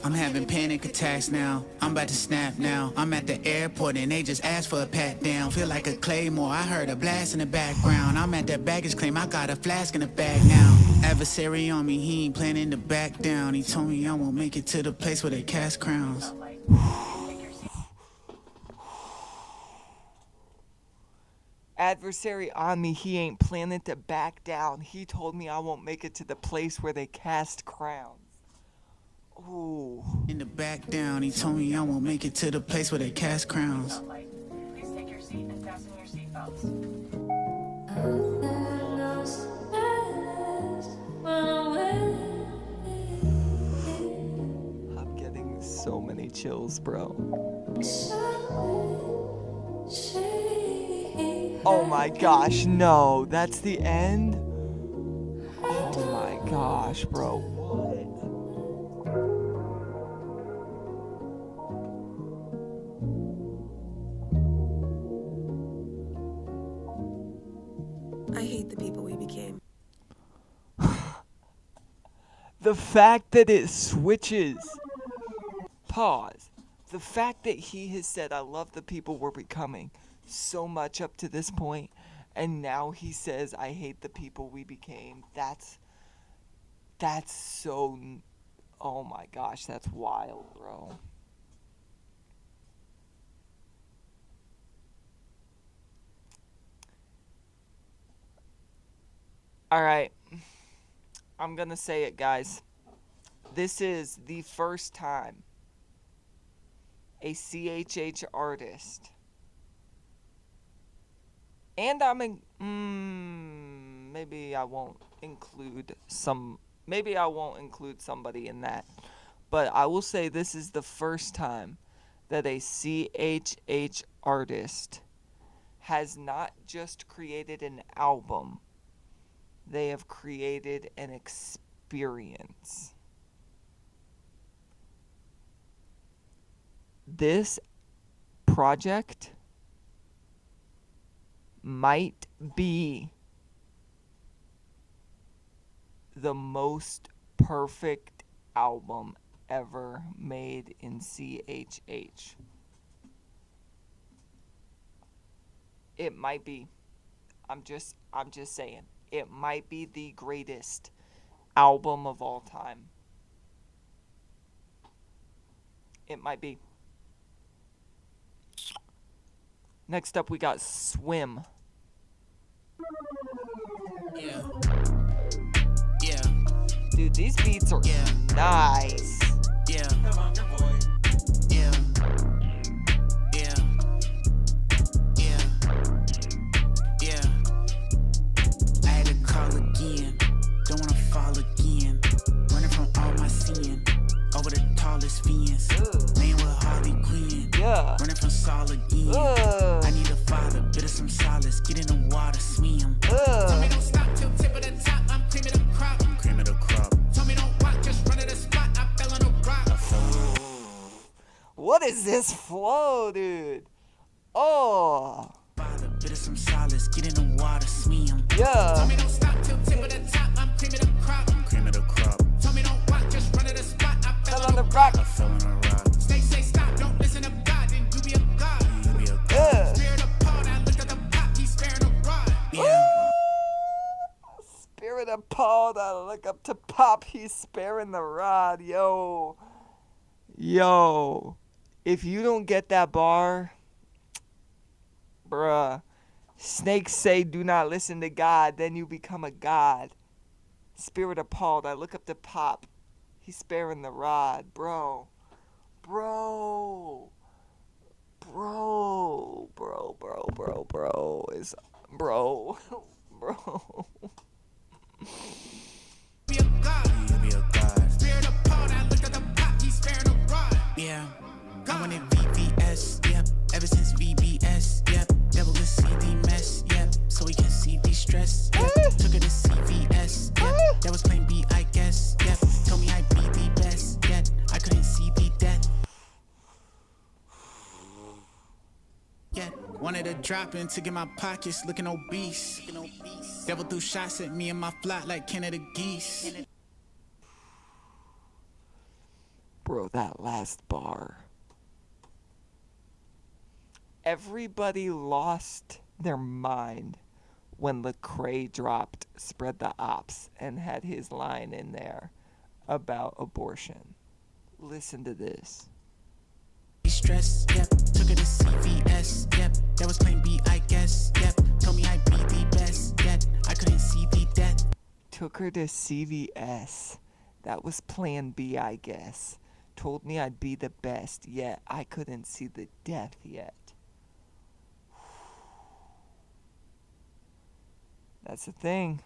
I'm having panic attacks now. I'm about to snap now. I'm at the airport and they just asked for a pat down. Feel like a claymore. I heard a blast in the background. I'm at that baggage claim. I got a flask in the bag now. Adversary on me. He ain't planning to back down. He told me I won't make it to the place where they cast crowns. Adversary on me. He ain't planning to back down. He told me I won't make it to the place where they cast crowns. Ooh. In the back down, he told me I won't make it to the place where they cast crowns. Please take your seat and fasten your seatbelts. I'm getting so many chills, bro. Oh my gosh, no. That's the end? Oh my gosh, bro. What? I hate the people we became. The fact that it switches. Pause. The fact that he has said, I love the people we're becoming so much up to this point, and now he says, I hate the people we became. That's so, oh my gosh, that's wild, bro. All right. I'm going to say it, guys. This is the first time a CHH artist, and maybe I won't include somebody in that, but I will say this is the first time that a CHH artist has not just created an album, they have created an experience. This project might be the most perfect album ever made in CHH. It might be. I'm just saying. It might be the greatest album of all time. It might be. Next up, we got Swim. Yeah. Yeah. Dude, these beats are nice. Yeah. Yeah. Yeah. Yeah. Yeah. I had to call again. Don't wanna fall again. Running from all my sin. Over the tallest fence. Laying with Harley Quinn. Yeah. Running from Saul again. I need a father, bit of some solace. Get in the water, swim. Tell me don't stop till tip of the top. I'm cream of the crop. I'm cream of the crop. Tell me don't walk, just run to the spot. I fell on a rock. What is this flow, dude? Oh. Father, bit of some solace. Get in the water, swim. Yeah. Tell me don't stop till tip of the top. I'm cream of the crop. I'm cream of the crop. Tell me don't walk, just run to the spot. I fell on the rock. I fell on a rock. Stay, stop. Don't listen to God. Then you be a God. You be a God. Yeah. Spirit appalled. I looked at the pop. He's sparing a rod. Yeah. Spirit appalled, I look up to Pop, he's sparing the rod. Yo. If you don't get that bar, bruh. Snakes say do not listen to God, then you become a god. Spirit appalled, I look up to Pop, he's sparing the rod. Bro. Be a God. You be a God. Spirit appalled. I looked at the pop. He's sparing a rod. Yeah. I wanted VVS. Yep. Ever since VBS. Yep. Devil is CD mess. Yep. So he can see the stress. Yep. Took it to CVS. Yep. That was plain B, I guess. Yep. Told me I'd be the best. Yet I couldn't see the death. Yet wanted to drop in to get my pockets looking obese. Devil threw shots at me and my flat like Canada geese. Bro, that last bar. Everybody lost their mind when Lecrae dropped Spread the Ops and had his line in there about abortion. Listen to this. Stress, yep. Took it to CVS, yep. That was plain B, I guess, yep. Told me I'd be the best, yet I couldn't see the death. Took her to CVS. That was plan B, I guess. Told me I'd be the best, yet I couldn't see the death yet. That's the thing.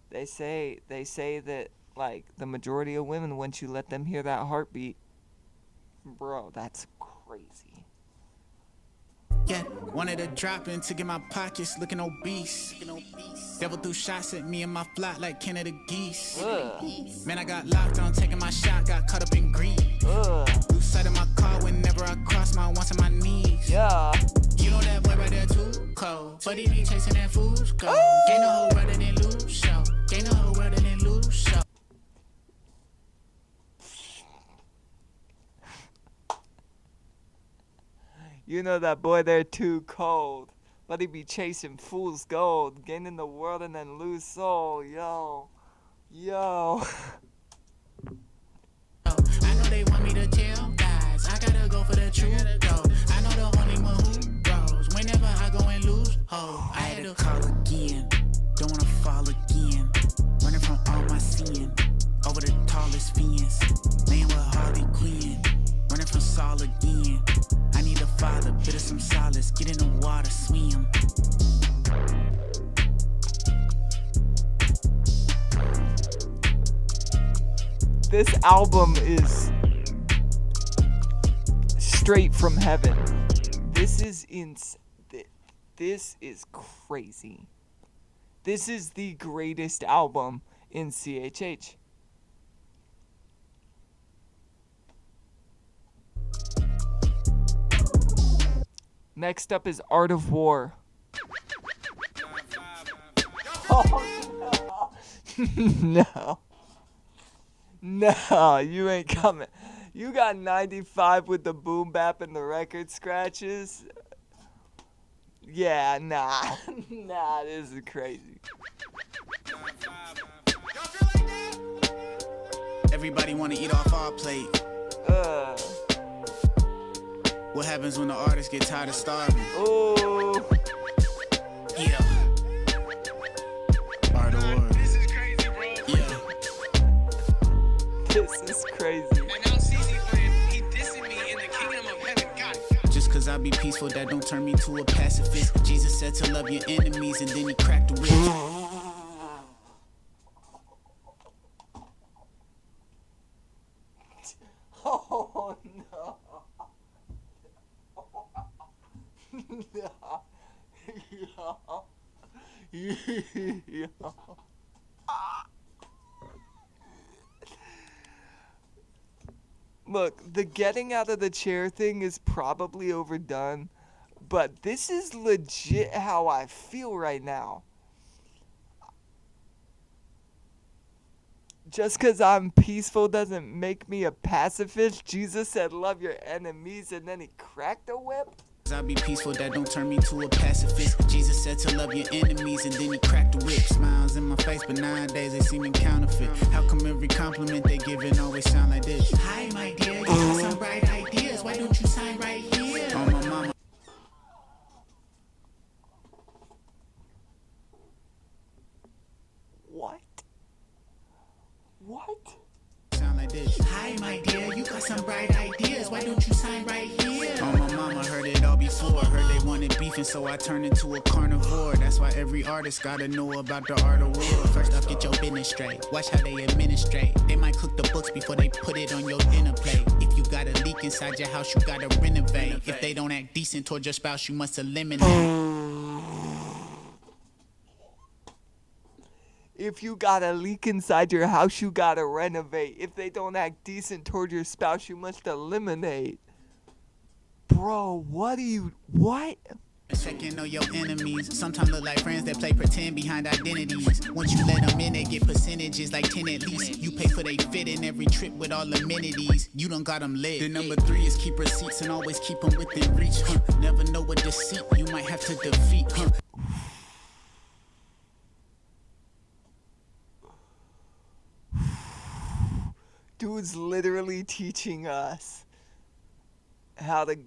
They say that, like, the majority of women, once you let them hear that heartbeat, bro, that's crazy. Yeah, wanted to drop in to get my pockets looking obese. Devil threw shots at me and my flat like Canada geese. Man, I got locked on taking my shot, got caught up in greed. Lose sight of my car whenever I cross my wants on my knees. Yeah. You know that boy right there too cold, but he be chasing that fool's gold. Gain the whole world and then lose show. Gain the whole world and then lose show. You know that boy there too cold, but he be chasing fool's gold, gaining the world and then lose soul. Yo. I know they want me to tell guys, I gotta go for the truth though. I know the only one who grows whenever I go and lose hope. I had to call again, don't wanna fall again. seeing. Over the tallest fence, laying with Harley Quinn. Running from Saul again. I need a father, bit of some solace. Get in the water, swim. This album is straight from heaven. This is This is crazy. This is the greatest album in CHH. Next up is Art of War. Oh, no. No, you ain't coming. You got 95 with the boom bap and the record scratches. Yeah, nah. Nah, this is crazy. Everybody wanna eat off our plate. What happens when the artists get tired of starving? Oh. Yeah. Art of War. This is crazy, bro. Yeah. This is crazy. And now CC playing, he dissing me in the kingdom of heaven. God. Just cause I be peaceful, that don't turn me to a pacifist. Jesus said to love your enemies, and then he cracked the whip. Oh no. No. Yo. Look, the getting out of the chair thing is probably overdone, but this is legit how I feel right now. Just because I'm peaceful doesn't make me a pacifist. Jesus said, love your enemies, and then he cracked a whip. I be peaceful, that don't turn me to a pacifist. Jesus said to love your enemies, and then he cracked the whip. Smiles in my face, but nowadays they seem counterfeit. How come every compliment they giving always sound like this? Hi, my dear, you got some bright ideas. Why don't you sign right here? Oh, my mama. What? What? Sound like this. Hi, my dear, you got some bright ideas. Why don't you sign right here? Oh, my mama heard it all before. Heard they wanted beef, and so I turned into a carnivore. That's why every artist gotta know about the art of war. First off, get your business straight. Watch how they administrate. They might cook the books before they put it on your dinner plate. If you got a leak inside your house, you gotta renovate. If they don't act decent towards your spouse, you must eliminate. If you got a leak inside your house, you gotta renovate. If they don't act decent toward your spouse, you must eliminate. Bro, what? Checking on your enemies. Sometimes look like friends that play pretend behind identities. Once you let them in, they get percentages like 10 at least. You pay for they fit in every trip with all amenities. You done got them lit. The number 3 is keep receipts and always keep them within reach. Never know what deceit you might have to defeat. Dude's literally teaching us how to...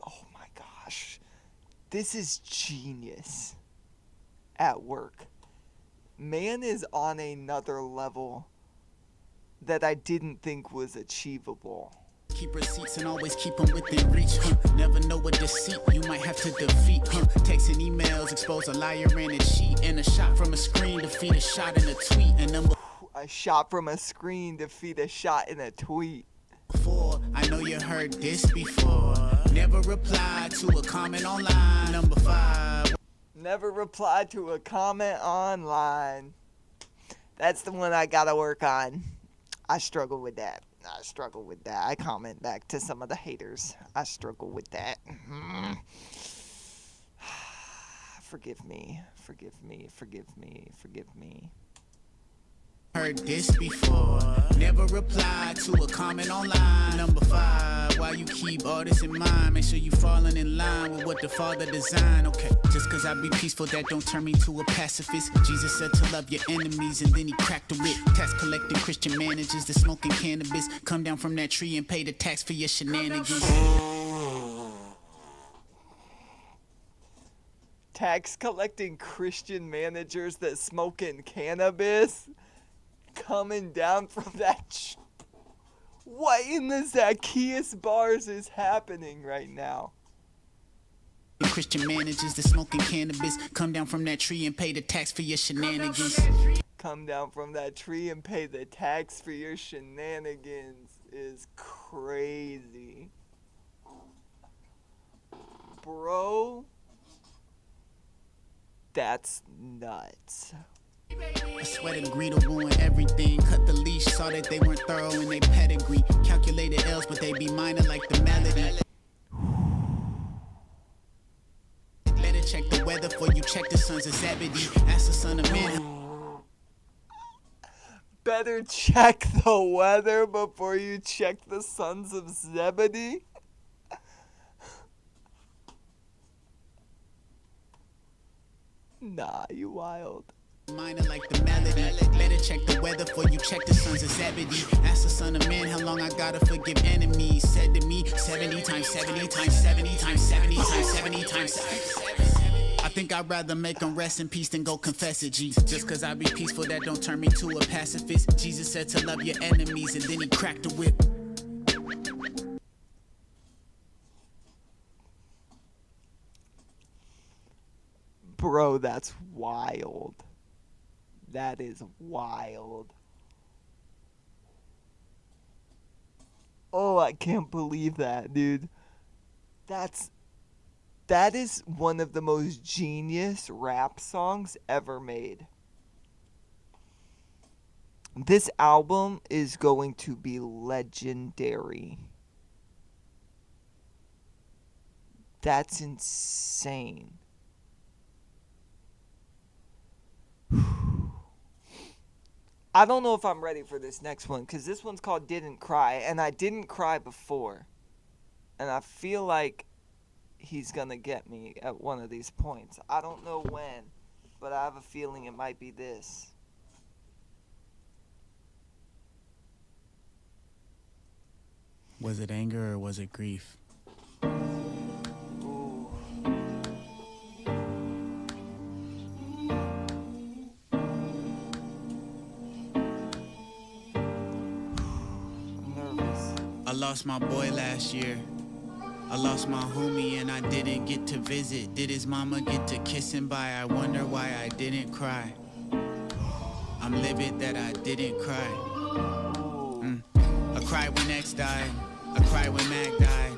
Oh my gosh. This is genius at work. Man is on another level that I didn't think was achievable. Keep receipts and always keep them within reach. Never know what deceit you might have to defeat. Texts and emails expose a liar and a cheat. And a shot from a screen defeat a shot in a tweet. And number a shot from a screen defeat a shot in a tweet. 4, I know you heard this before. Never reply to a comment online. Number 5. Never reply to a comment online. That's the one I gotta work on. I struggle with that. I comment back to some of the haters. I struggle with that. Forgive me. Heard this before. Never reply to a comment online. Number 5. While you keep all this in mind, make sure you falling in line with what the Father designed. Okay, just cause I be peaceful, that don't turn me to a pacifist. Jesus said to love your enemies, and then he cracked the whip. Tax collecting Christian managers that smoking cannabis. Come down from that tree and pay the tax for your shenanigans. Tax collecting Christian managers that smoking cannabis? coming down from that. What in the Zacchaeus bars is happening right now? Christian managers that smoking cannabis. Come down from that tree and pay the tax for your shenanigans. Come down from that tree and pay the tax for your shenanigans is crazy. Bro, that's nuts. I swear to greed will ruin everything. Cut the leash, saw that they weren't thorough in their pedigree. Calculated L's, but they be minor like the melody. Better check the weather before you check the sons of Zebedee. Ask the son of man. Better check the weather before you check the sons of Zebedee. Nah, you wild. Minor like the melody. Better check the weather before you check the sons of Zebedee. Ask the son of man how long I gotta forgive enemies. Said to me 70 times 70 times 70 times 70 times 70 times 70. I think I'd rather make them rest in peace than go confess it, Jesus. Just cause I be peaceful, that don't turn me to a pacifist. Jesus said to love your enemies, and then he cracked the whip. Bro, that's wild. That is wild. Oh, I can't believe that, dude. That is one of the most genius rap songs ever made. This album is going to be legendary. That's insane. I don't know if I'm ready for this next one, because this one's called Didn't Cry, and I didn't cry before. And I feel like he's going to get me at one of these points. I don't know when, but I have a feeling it might be this. Was it anger or was it grief? Ooh. I'm nervous. I lost my boy last year. I lost my homie and I didn't get to visit. Did his mama get to kiss him by? I wonder why I didn't cry. I'm livid that I didn't cry. I cried when X died. I cried when Mac died.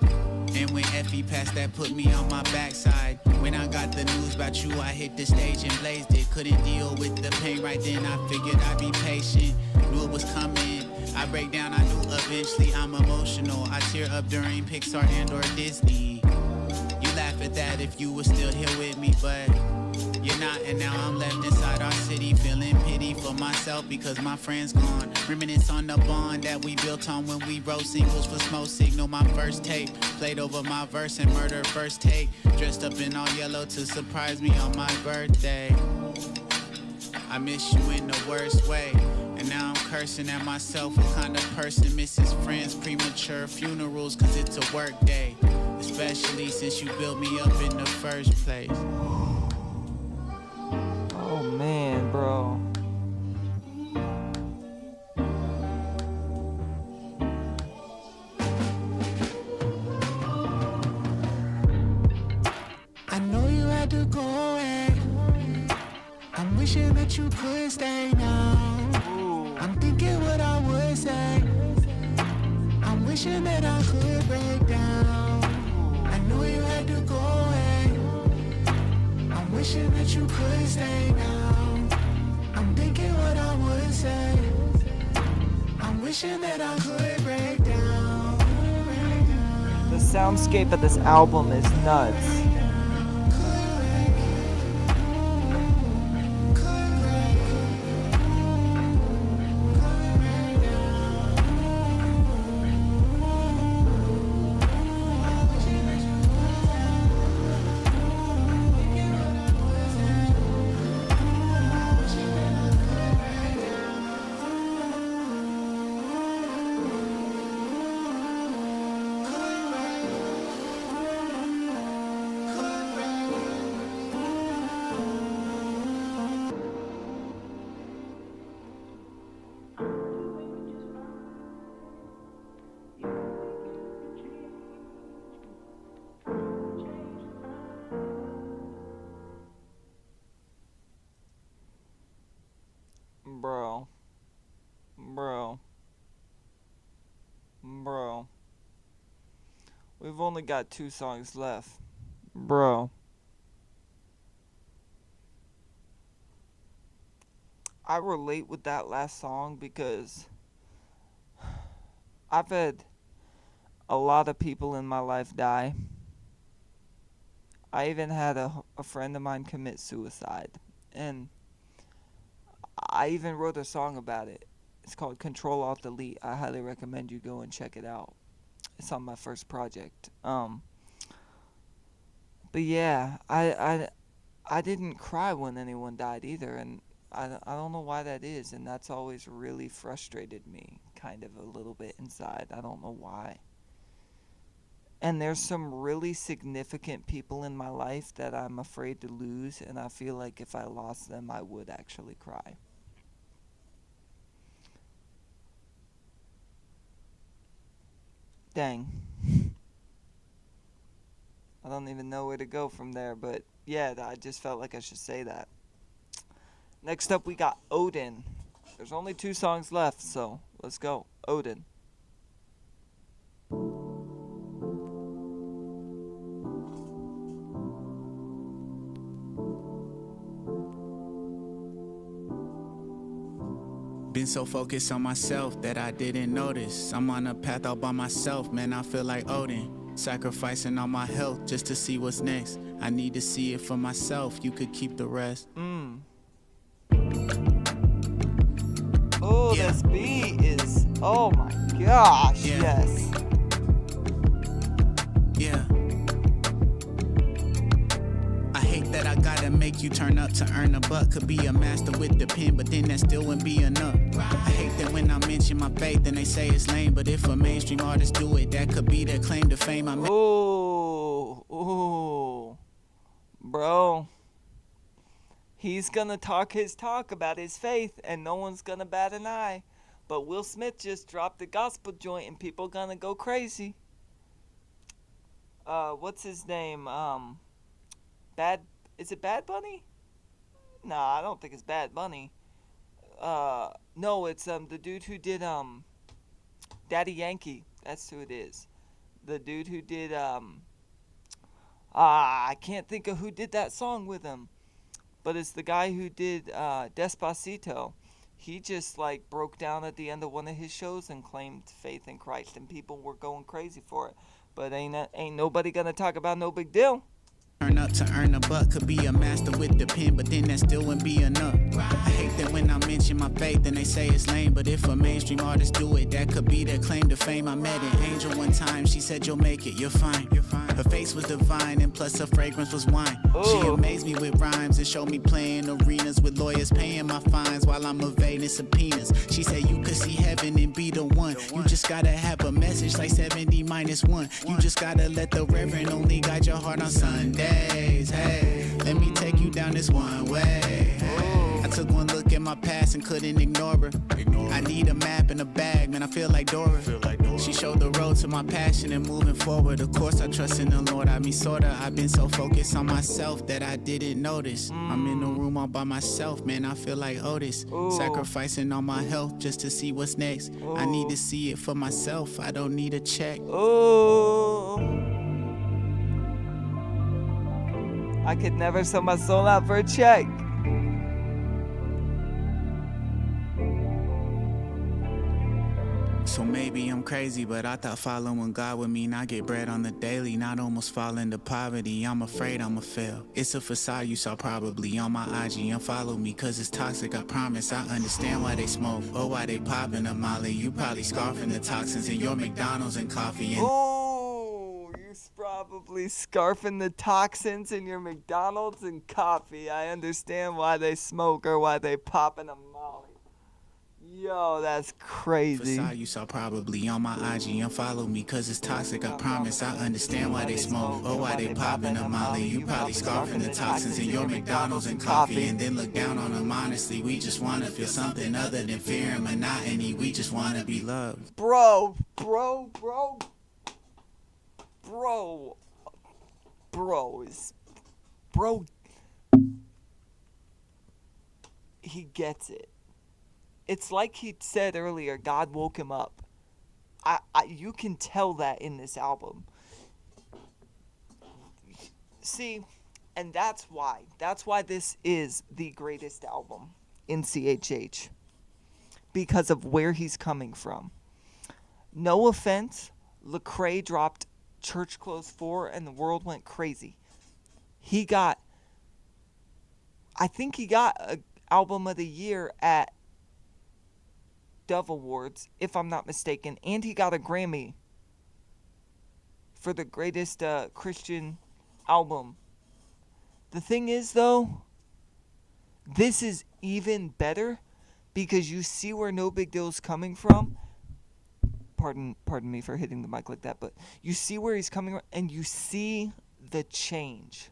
And when Effie passed, that put me on my backside. When I got the news about you, I hit the stage and blazed it. Couldn't deal with the pain right then. I figured I'd be patient. Knew it was coming. I break down, I knew eventually I'm emotional. I tear up during Pixar and or Disney. You laugh at that if you were still here with me, but you're not, and now I'm left inside our city, feeling pity for myself because my friend's gone. Reminisce on the bond that we built on when we wrote singles for Smoke Signal. My first tape played over my verse and murder first take. Dressed up in all yellow to surprise me on my birthday. I miss you in the worst way, and now I'm cursing at myself. What kind of person misses friends, premature funerals, cause it's a work day, especially since you built me up in the first place. Oh man, bro. I know you had to go away. I'm wishing that you could stay now. Ooh. I'm thinking what I would say. I'm wishing that I could break down. I know you had to go away. I'm wishing that you could stay now. I'm thinking what I would say. I'm wishing that I could break down. The soundscape of this album is nuts. Bro. Bro. We've only got 2 songs left. Bro. I relate with that last song because I've had a lot of people in my life die. I even had a friend of mine commit suicide. And I even wrote a song about it. It's called Control Alt Delete. I highly recommend you go and check it out. It's on my first project. But yeah, I didn't cry when anyone died either, and I don't know why that is, and that's always really frustrated me, kind of a little bit inside. I don't know why. And there's some really significant people in my life that I'm afraid to lose, and I feel like if I lost them, I would actually cry. Dang. I don't even know where to go from there, but yeah, I just felt like I should say that. Next up, we got Odin. There's only 2 songs left, so let's go. Odin. Been so focused on myself that I didn't notice. I'm on a path all by myself, man, I feel like Odin. Sacrificing all my health just to see what's next. I need to see it for myself, you could keep the rest. Oh, Yeah. this beat is, oh my gosh, Yeah. yes. Yeah. I hate that I gotta make you turn up to earn a buck. Could be a master with the pen, but then that still wouldn't be enough. I hate that when I mention my faith and they say it's lame, but if a mainstream artist do it, that could be their claim to fame. I Ooh, bro. He's gonna talk his talk about his faith, and no one's gonna bat an eye. But Will Smith just dropped the gospel joint, and people gonna go crazy. What's his name? Is it Bad Bunny? Nah, I don't think it's Bad Bunny. No, it's the dude who did Daddy Yankee. That's who it is. The dude who did I can't think of who did that song with him. But it's the guy who did Despacito. He just like broke down at the end of one of his shows and claimed faith in Christ, and people were going crazy for it. But ain't nobody gonna talk about No Big Deal. turn up to earn a buck. Could be a master with the pen, but then that still wouldn't be enough. I hate that when I mention my faith and they say it's lame, but if a mainstream artist do it, that could be their claim to fame. I met an angel one time, she said you'll make it, you're fine. Her face was divine, and plus her fragrance was wine. She amazed me with rhymes and showed me playing arenas with lawyers paying my fines while I'm evading subpoenas. She said you could see heaven and be the one. You just gotta have a message like 70 minus 1. You just gotta let the reverend only guide your heart on Sundays. Hey, let me take you down this one way. I took one look at my past and couldn't ignore her. I need a map and a bag, man, I feel like Dora. She showed the road to my passion and moving forward. Of course I trust in the Lord, I mean sorta. I've been so focused on myself that I didn't notice. I'm in the room all by myself, man, I feel like Otis. Sacrificing all my health just to see what's next. I need to see it for myself, I don't need a check. I could never sell my soul out for a check. So maybe I'm crazy, but I thought following God would mean I get bread on the daily, not almost fall into poverty. I'm afraid I'ma fail. It's a facade you saw probably on my IG. Unfollow me cause it's toxic, I promise. I understand why they smoke or why they popping a molly. You probably scarfing the toxins in your McDonald's and coffee. And You're probably scarfing the toxins in your McDonald's and coffee. I understand why they smoke or why they popping a molly. Yo, that's crazy. facade you saw probably on my IG. Unfollow me cause it's toxic, I promise. I understand why they smoke or why they popping a molly. You probably scarfing the toxins in your McDonald's and coffee, and then look down on them honestly. We just wanna feel something other than fear and monotony. We just wanna be loved. Bro, he gets it. it's like he said earlier, God woke him up. You can tell that in this album. See, and that's why this is the greatest album in CHH. Because of where he's coming from. No offense, Lecrae dropped Church Clothes 4 and the world went crazy. I think he got an Album of the Year at Dove Awards, if I'm not mistaken, and he got a Grammy for the greatest Christian album. The thing is, though, this is even better because you see where No Big Dill's coming from. Pardon me for hitting the mic like that, but you see where he's coming from, and you see the change.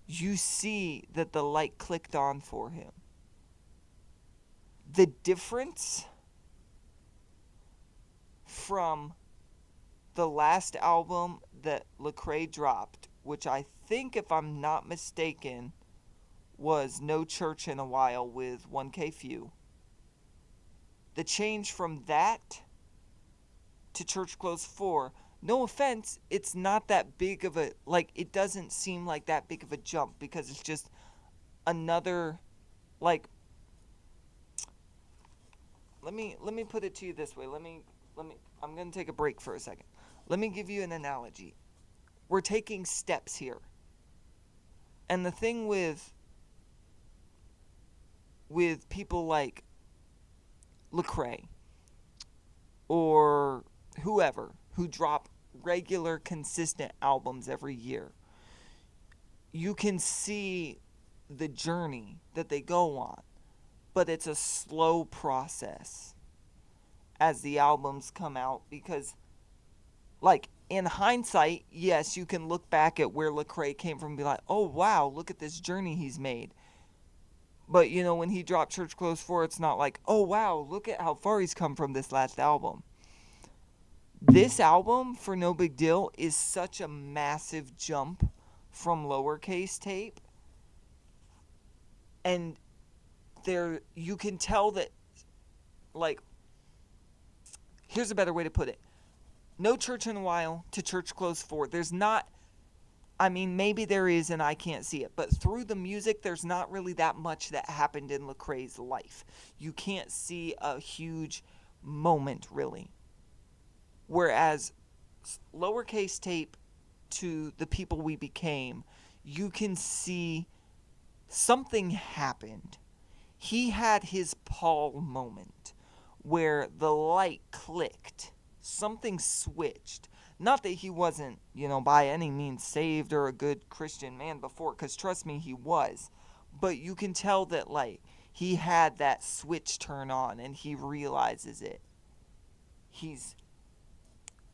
You see that the light clicked on for him. The difference from the last album that Lecrae dropped, which I think, if I'm not mistaken, was No Church in a While with 1K Few. The change from that to Church Clothes 4, no offense, it's not that big of a, like, it doesn't seem like that big of a jump because it's just another, like, let me put it to you this way. I'm going to take a break for a second. Let me give you an analogy. We're taking steps here. And the thing with people like Lecrae or whoever who drop regular, consistent albums every year, you can see the journey that they go on, but it's a slow process as the albums come out because, like, in hindsight, yes, you can look back at where Lecrae came from and be like, oh, wow, look at this journey he's made. But, you know, when he dropped Church Clothes 4, it's not like, oh, wow, look at how far he's come from this last album. This album, for No Big Deal, is such a massive jump from Lowercase Tape. And there, you can tell that, like, here's a better way to put it. No Church in a While to Church Clothes 4. There's not, I mean, maybe there is and I can't see it. But through the music, there's not really that much that happened in Lecrae's life. You can't see a huge moment, really. Whereas Lowercase Tape to The People We Became, you can see something happened. He had his Paul moment where the light clicked. Something switched. Not that he wasn't, you know, by any means saved or a good Christian man before, because trust me, he was. But you can tell that, like, he had that switch turn on and he realizes it.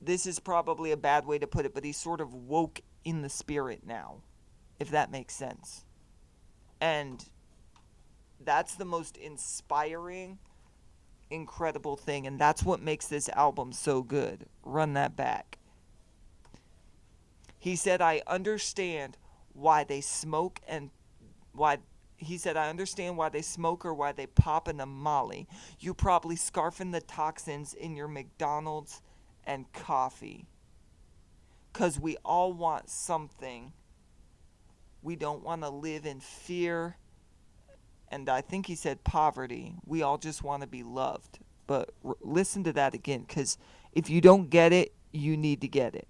This is probably a bad way to put it, but he's sort of woke in the spirit now, if that makes sense. And that's the most inspiring, incredible thing, and that's what makes this album so good. Run that back. He said, I understand why they smoke I understand why they smoke or why they pop in a Molly. You probably scarfing the toxins in your McDonald's and coffee. 'Cause we all want something. We don't want to live in fear. And I think he said poverty. We all just want to be loved. But listen to that again, because if you don't get it, you need to get it.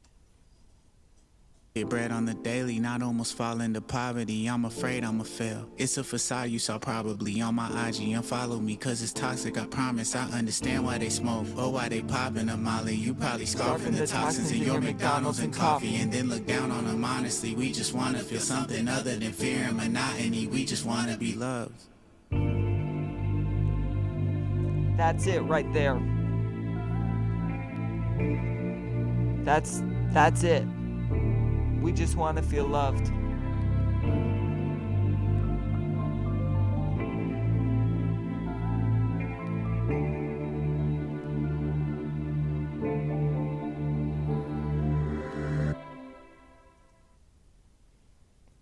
Get bread on the daily, not almost fall into poverty. I'm afraid I'ma fail. It's a facade you saw probably on my IG. Unfollow me cause it's toxic, I promise. I understand why they smoke or why they poppin' a Molly. You probably scarfing the toxins in your McDonald's and coffee. And then look down on them honestly. We just wanna feel something other than fear and monotony. We just wanna be loved. That's it right there. That's it. We just want to feel loved.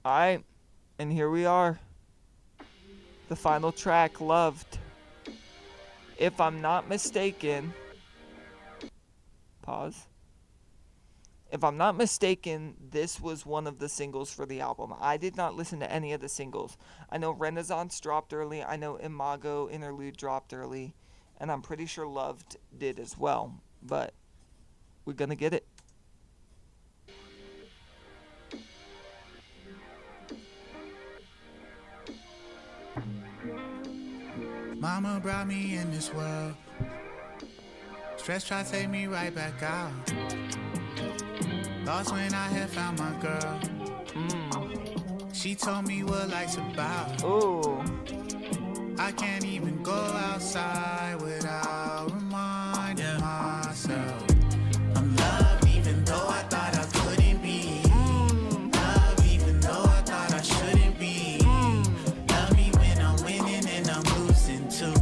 Alright, and here we are. The final track, Loved. If I'm not mistaken, pause. If I'm not mistaken, this was one of the singles for the album. I did not listen to any of the singles. I know Renaissance dropped early. I know Imago Interlude dropped early. And I'm pretty sure Loved did as well. But we're going to get it. Mama brought me in this world. Stress tried to take me right back out. Lost when I had found my girl. She told me what life's about. Ooh. I can't even go outside without reminding myself. I'm loved even though I thought I couldn't be. Love even though I thought I shouldn't be. Love me when I'm winning and I'm losing too.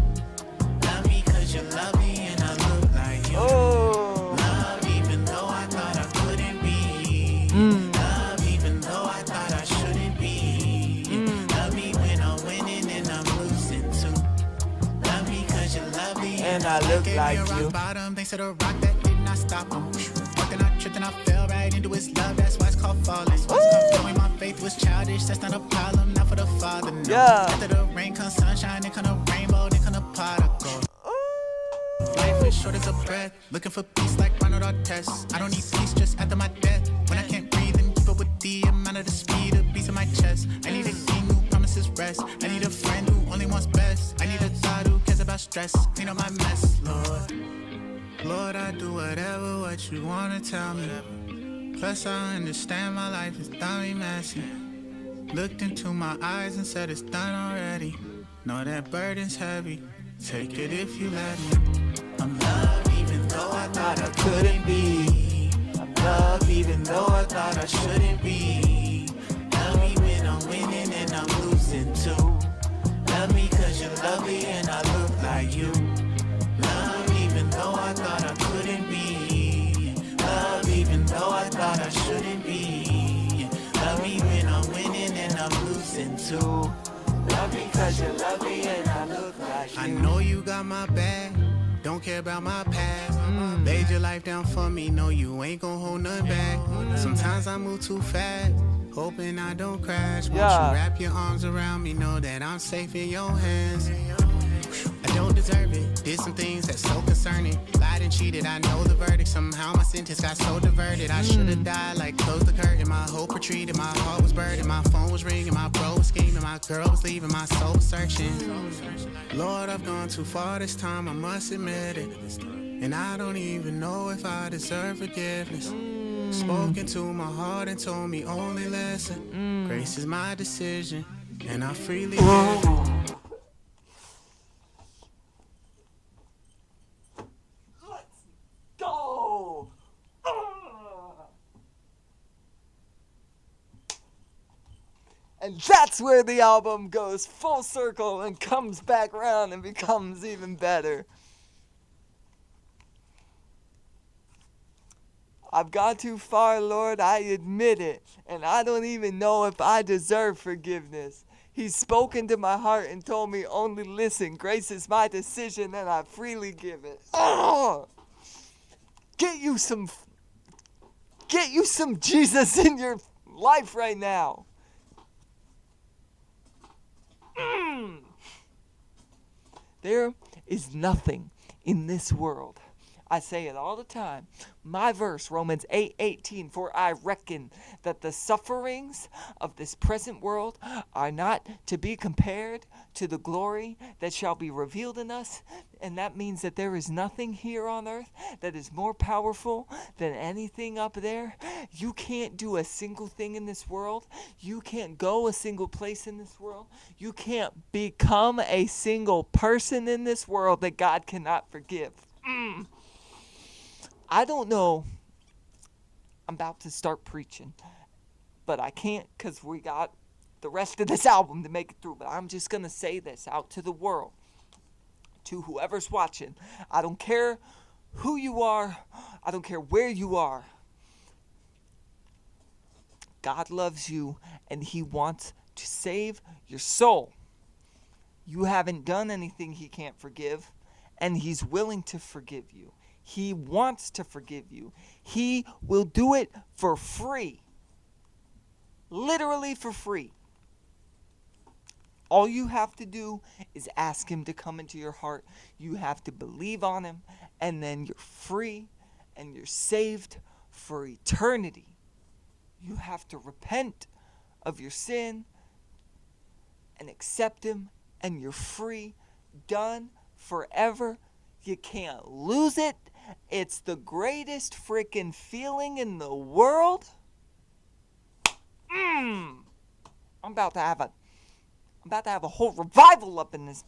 Love me cause you're lovely and I look like you. Love even though I thought I couldn't be. Love even though I thought I shouldn't be. Love me when I'm winning and I'm losing too. Love me cause you're lovely And I look like you. Bottom, thanks to the rock that did not stop them. Walking, I tripped and I fell right into his love. That's why it's called falling. Once confirming my faith was childish. That's not a problem, not for the father. No. Yeah. After the rain comes sunshine, then come the rainbow, then come the pot of gold. Life is short as a breath. Looking for peace like Ronald Artest. I don't need peace just after my death. When I can't breathe and keep up with the amount of the speed of beats in my chest. I need a king who promises rest. I need a friend who only wants best. I need a God who cares about stress. Clean up my mess, Lord. Lord, I do whatever what you wanna tell me. Plus I understand my life is dummy messy. Looked into my eyes and said it's done already. Know that burden's heavy. Take it if you let me. I'm loved even though I thought I couldn't be. I'm loved even though I thought I shouldn't be. Love me when I'm winning and I'm losing too. Love me cause you're lovely and I look like you. Love even though I thought I couldn't be. Love even though I thought I shouldn't be. Love me when I'm winning and I'm losing too. Love me cause you're lovely and I look like you. I know you got my back. Don't care about my past. Laid your life down for me. No, you ain't gon' hold nothing back. Sometimes I move too fast. Hoping I don't crash. Won't you wrap your arms around me? Know that I'm safe in your hands. I don't deserve it. Did some things that's so concerning. Lied and cheated, I know the verdict. Somehow my sentence got so diverted. I should've died, like close the curtain. My hope retreated, my heart was burdened. My phone was ringing, my bro was scheming. My girl was leaving, my soul was searching. Lord, I've gone too far this time, I must admit it. And I don't even know if I deserve forgiveness. Spoken to my heart and told me only listen. Grace is my decision, and I freely give it. Go! And that's where the album goes full circle and comes back around and becomes even better. I've gone too far, Lord, I admit it, and I don't even know if I deserve forgiveness. He's spoken to my heart and told me only listen. Grace is my decision and I freely give it. Oh! Get you some Jesus in your life right now. There is nothing in this world. I say it all the time. My verse, Romans 8:18, for I reckon that the sufferings of this present world are not to be compared to the glory that shall be revealed in us. And that means that there is nothing here on earth that is more powerful than anything up there. You can't do a single thing in this world. You can't go a single place in this world. You can't become a single person in this world that God cannot forgive. I don't know. I'm about to start preaching, but I can't because we got the rest of this album to make it through. But I'm just going to say this out to the world, to whoever's watching. I don't care who you are. I don't care where you are. God loves you and He wants to save your soul. You haven't done anything He can't forgive, and he's willing to forgive you. He wants to forgive you. He will do it for free. Literally for free. All you have to do is ask him to come into your heart. You have to believe on him, and then you're free and you're saved for eternity. You have to repent of your sin and accept him, and you're free, done forever. You can't lose it. It's the greatest freaking feeling in the world. I'm about to have a whole revival up in this.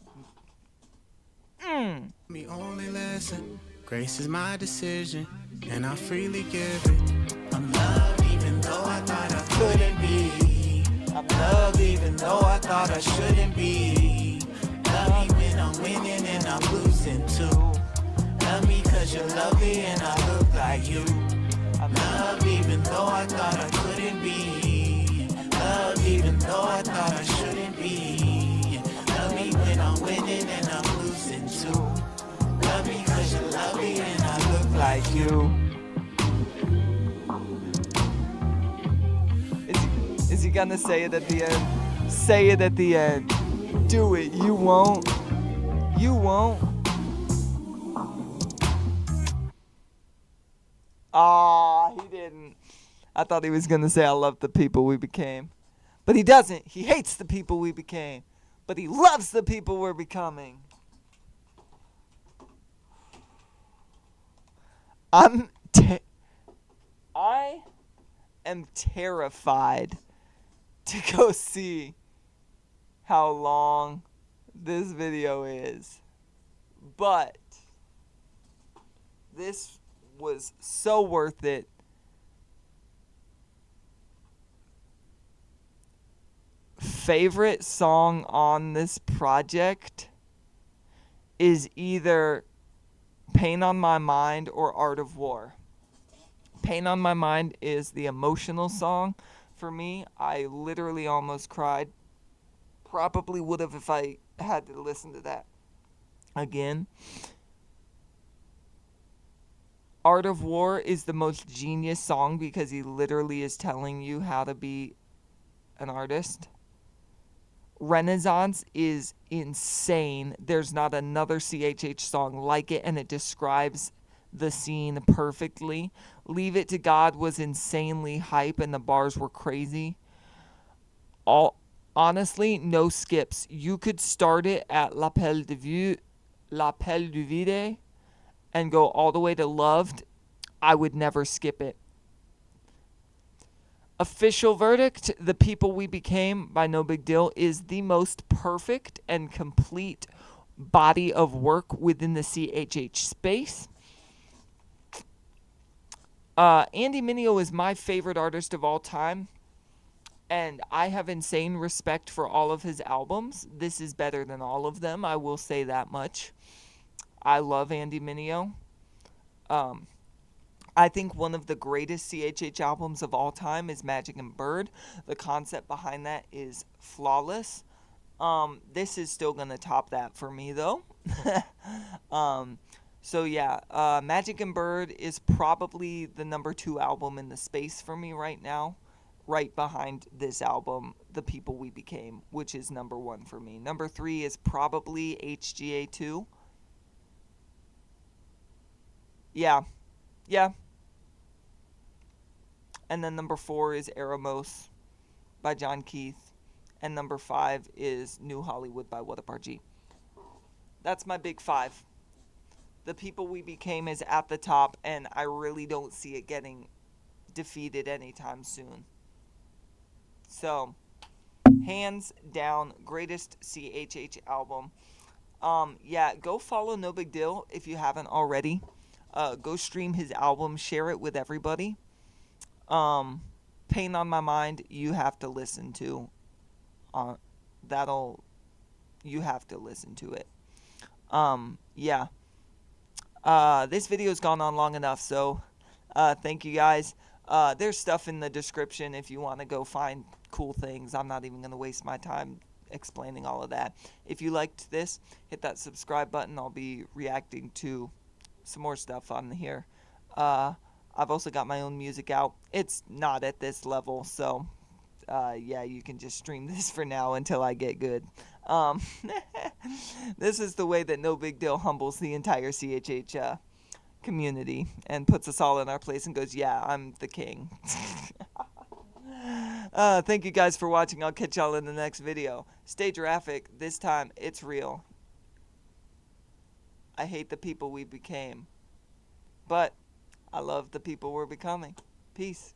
Me only listen. Grace is my decision, and I freely give it. I'm loved even though I thought I couldn't be. I'm loved even though I thought I shouldn't be. Love me when I'm winning and I'm losing too. Love me cause you're lovely and I look like you. I'm loved even though I thought I couldn't be. Loved even though I thought I shouldn't be. Love me when I'm winning and I'm losing too. Love me cause you're lovely and I look like you. Is he gonna say it at the end? Say it at the end. Do it. You won't. You won't. He didn't. I thought he was gonna say I love the people we became. But he doesn't. He hates the people we became. But he loves the people we're becoming. I am terrified to go see how long this video is. But this was so worth it. Favorite song on this project is either Pain on My Mind or Art of War. Pain on My Mind is the emotional song for me. I literally almost cried. Probably would have if I had to listen to that again. Art of War is the most genius song because he literally is telling you how to be an artist. Renaissance is insane. There's not another CHH song like it, and it describes the scene perfectly. Leave It to God was insanely hype, and the bars were crazy. Honestly, no skips. You could start it at L'Appel du Vide and go all the way to Loved. I would never skip it. Official Verdict, The People We Became by Nobigdyl is the most perfect and complete body of work within the CHH space. Andy Mineo is my favorite artist of all time, and I have insane respect for all of his albums. This is better than all of them, I will say that much. I love Andy Mineo. I think one of the greatest CHH albums of all time is Magic and Bird. The concept behind that is flawless. This is still going to top that for me, though. So, yeah, Magic and Bird is probably the number 2 album in the space for me right now. Right behind this album, The People We Became, which is number 1 for me. Number 3 is probably HGA 2. Yeah. And then number 4 is Eremos by John Keith. And number 5 is New Hollywood by What Up RG. That's my big 5. The People We Became is at the top, and I really don't see it getting defeated anytime soon. So, hands down, greatest CHH album. Yeah, go follow nobigdyl if you haven't already. Go stream his album, share it with everybody. Pain on My Mind, you have to listen to. You have to listen to it. Yeah. This video's gone on long enough, so thank you guys. There's stuff in the description if you want to go find cool things. I'm not even going to waste my time explaining all of that. If you liked this, hit that subscribe button. I'll be reacting to some more stuff on here. I've also got my own music out. It's not at this level, so yeah, you can just stream this for now until I get good. This is the way that No Big Deal humbles the entire CHH community and puts us all in our place and goes, yeah, I'm the king. Thank you guys for watching. I'll catch y'all in the next video. Stay giraffic. This time, it's real. I hate the people we became, but I love the people we're becoming. Peace.